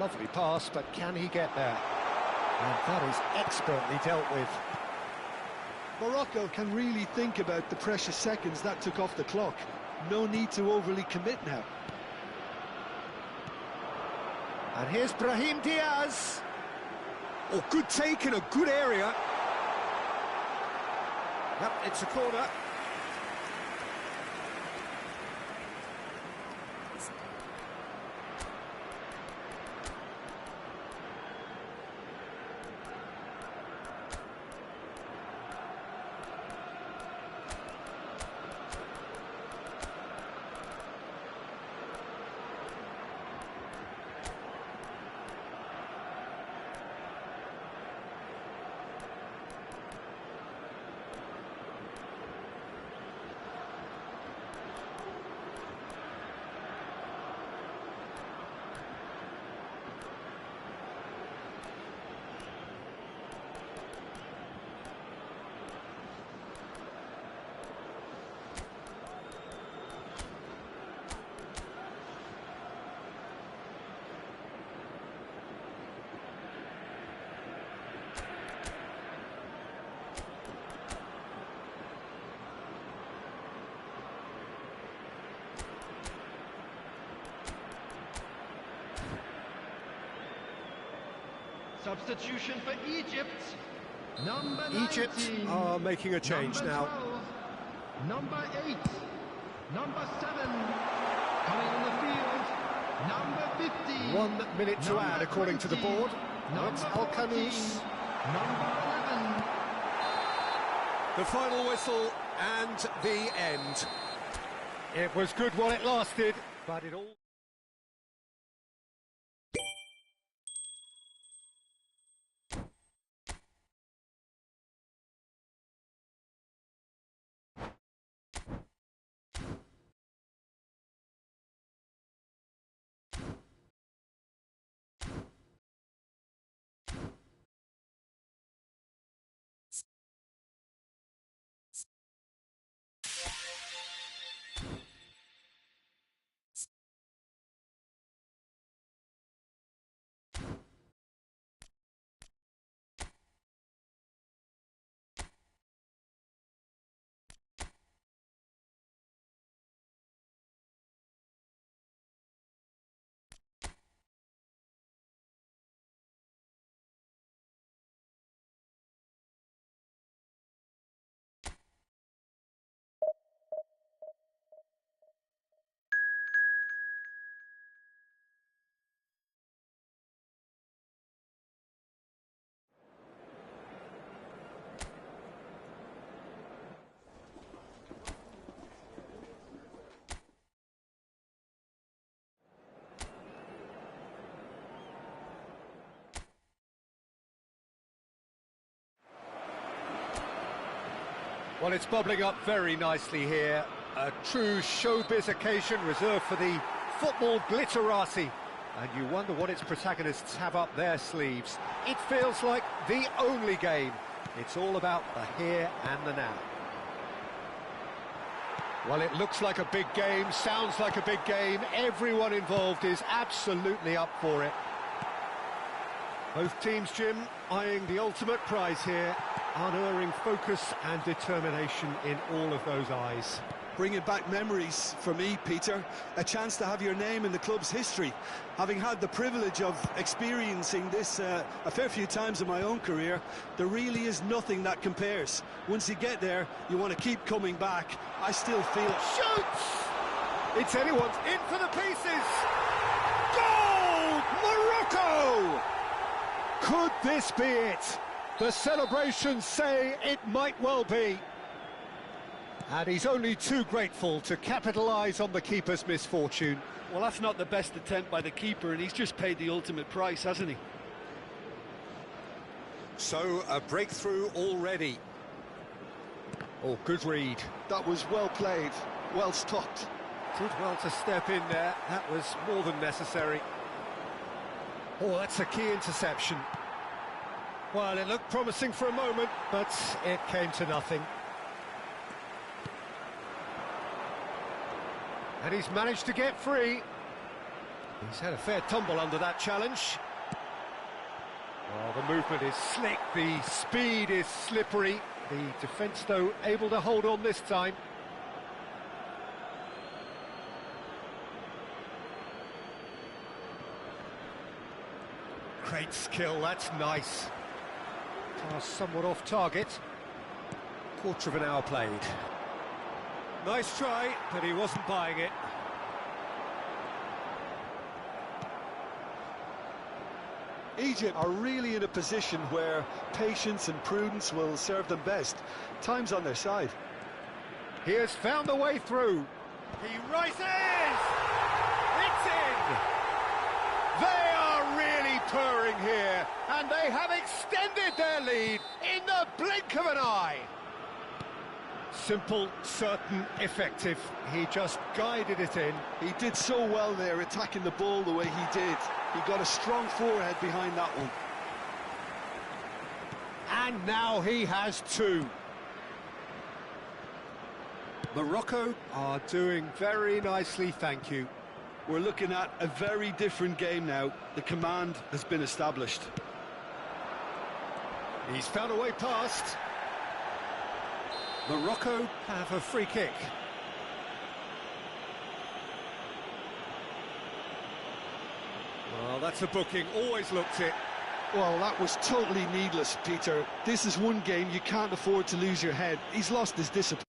Lovely pass, but can he get there? And that is expertly dealt with. Morocco can really think about the precious seconds that took off the clock. No need to overly commit now. And here's Brahim Diaz. Oh, good take in a good area. Yep, it's a corner. Substitution for Egypt. Number 19. Egypt are making a change Number now. 12. Number 8. Number 7. Coming on the field. Number 15. 1 minute to Number add according to the 20. board. Number Al 14. Khanous. Number 11. The final whistle and the end. It was good while it lasted, but it all... Well, it's bubbling up very nicely here. A true showbiz occasion reserved for the football glitterati. And you wonder what its protagonists have up their sleeves. It feels like the only game. It's all about the here and the now. Well, it looks like a big game, sounds like a big game. Everyone involved is absolutely up for it. Both teams, Jim, eyeing the ultimate prize here. Unerring focus and determination in all of those eyes. Bringing back memories for me, Peter. A chance to have your name in the club's history. Having had the privilege of experiencing this a fair few times in my own career, there really is nothing that compares. Once you get there, you want to keep coming back. I still feel it. Shoots! It's anyone's in for the pieces! Goal! Morocco! Could this be it? The celebrations say it might well be. And he's only too grateful to capitalise on the keeper's misfortune. Well, that's not the best attempt by the keeper, and he's just paid the ultimate price, hasn't he? So, a breakthrough already. Oh, good read. That was well played, well stopped. Did well to step in there. That was more than necessary. Oh, that's a key interception. Well, it looked promising for a moment, but it came to nothing. And he's managed to get free. He's had a fair tumble under that challenge. Oh, the movement is slick, the speed is slippery. The defence, though, able to hold on this time. Great skill, that's nice. Pass somewhat off target. Quarter of an hour played. Nice try, but he wasn't buying it. Egypt are really in a position where patience and prudence will serve them best. Time's on their side. He has found a way through. He rises! It's in! They are really purring here, and they have extended their lead in the blink of an eye. Simple, certain, effective. He just guided it in. He did so well there, attacking the ball the way he did. He got a strong forehead behind that one. And now he has two. Morocco are doing very nicely, thank you. We're looking at a very different game now. The command has been established. He's found a way past. Morocco have a free kick. Well, that's a booking, always looked it. Well, that was totally needless, Peter. This is one game you can't afford to lose your head. He's lost his discipline.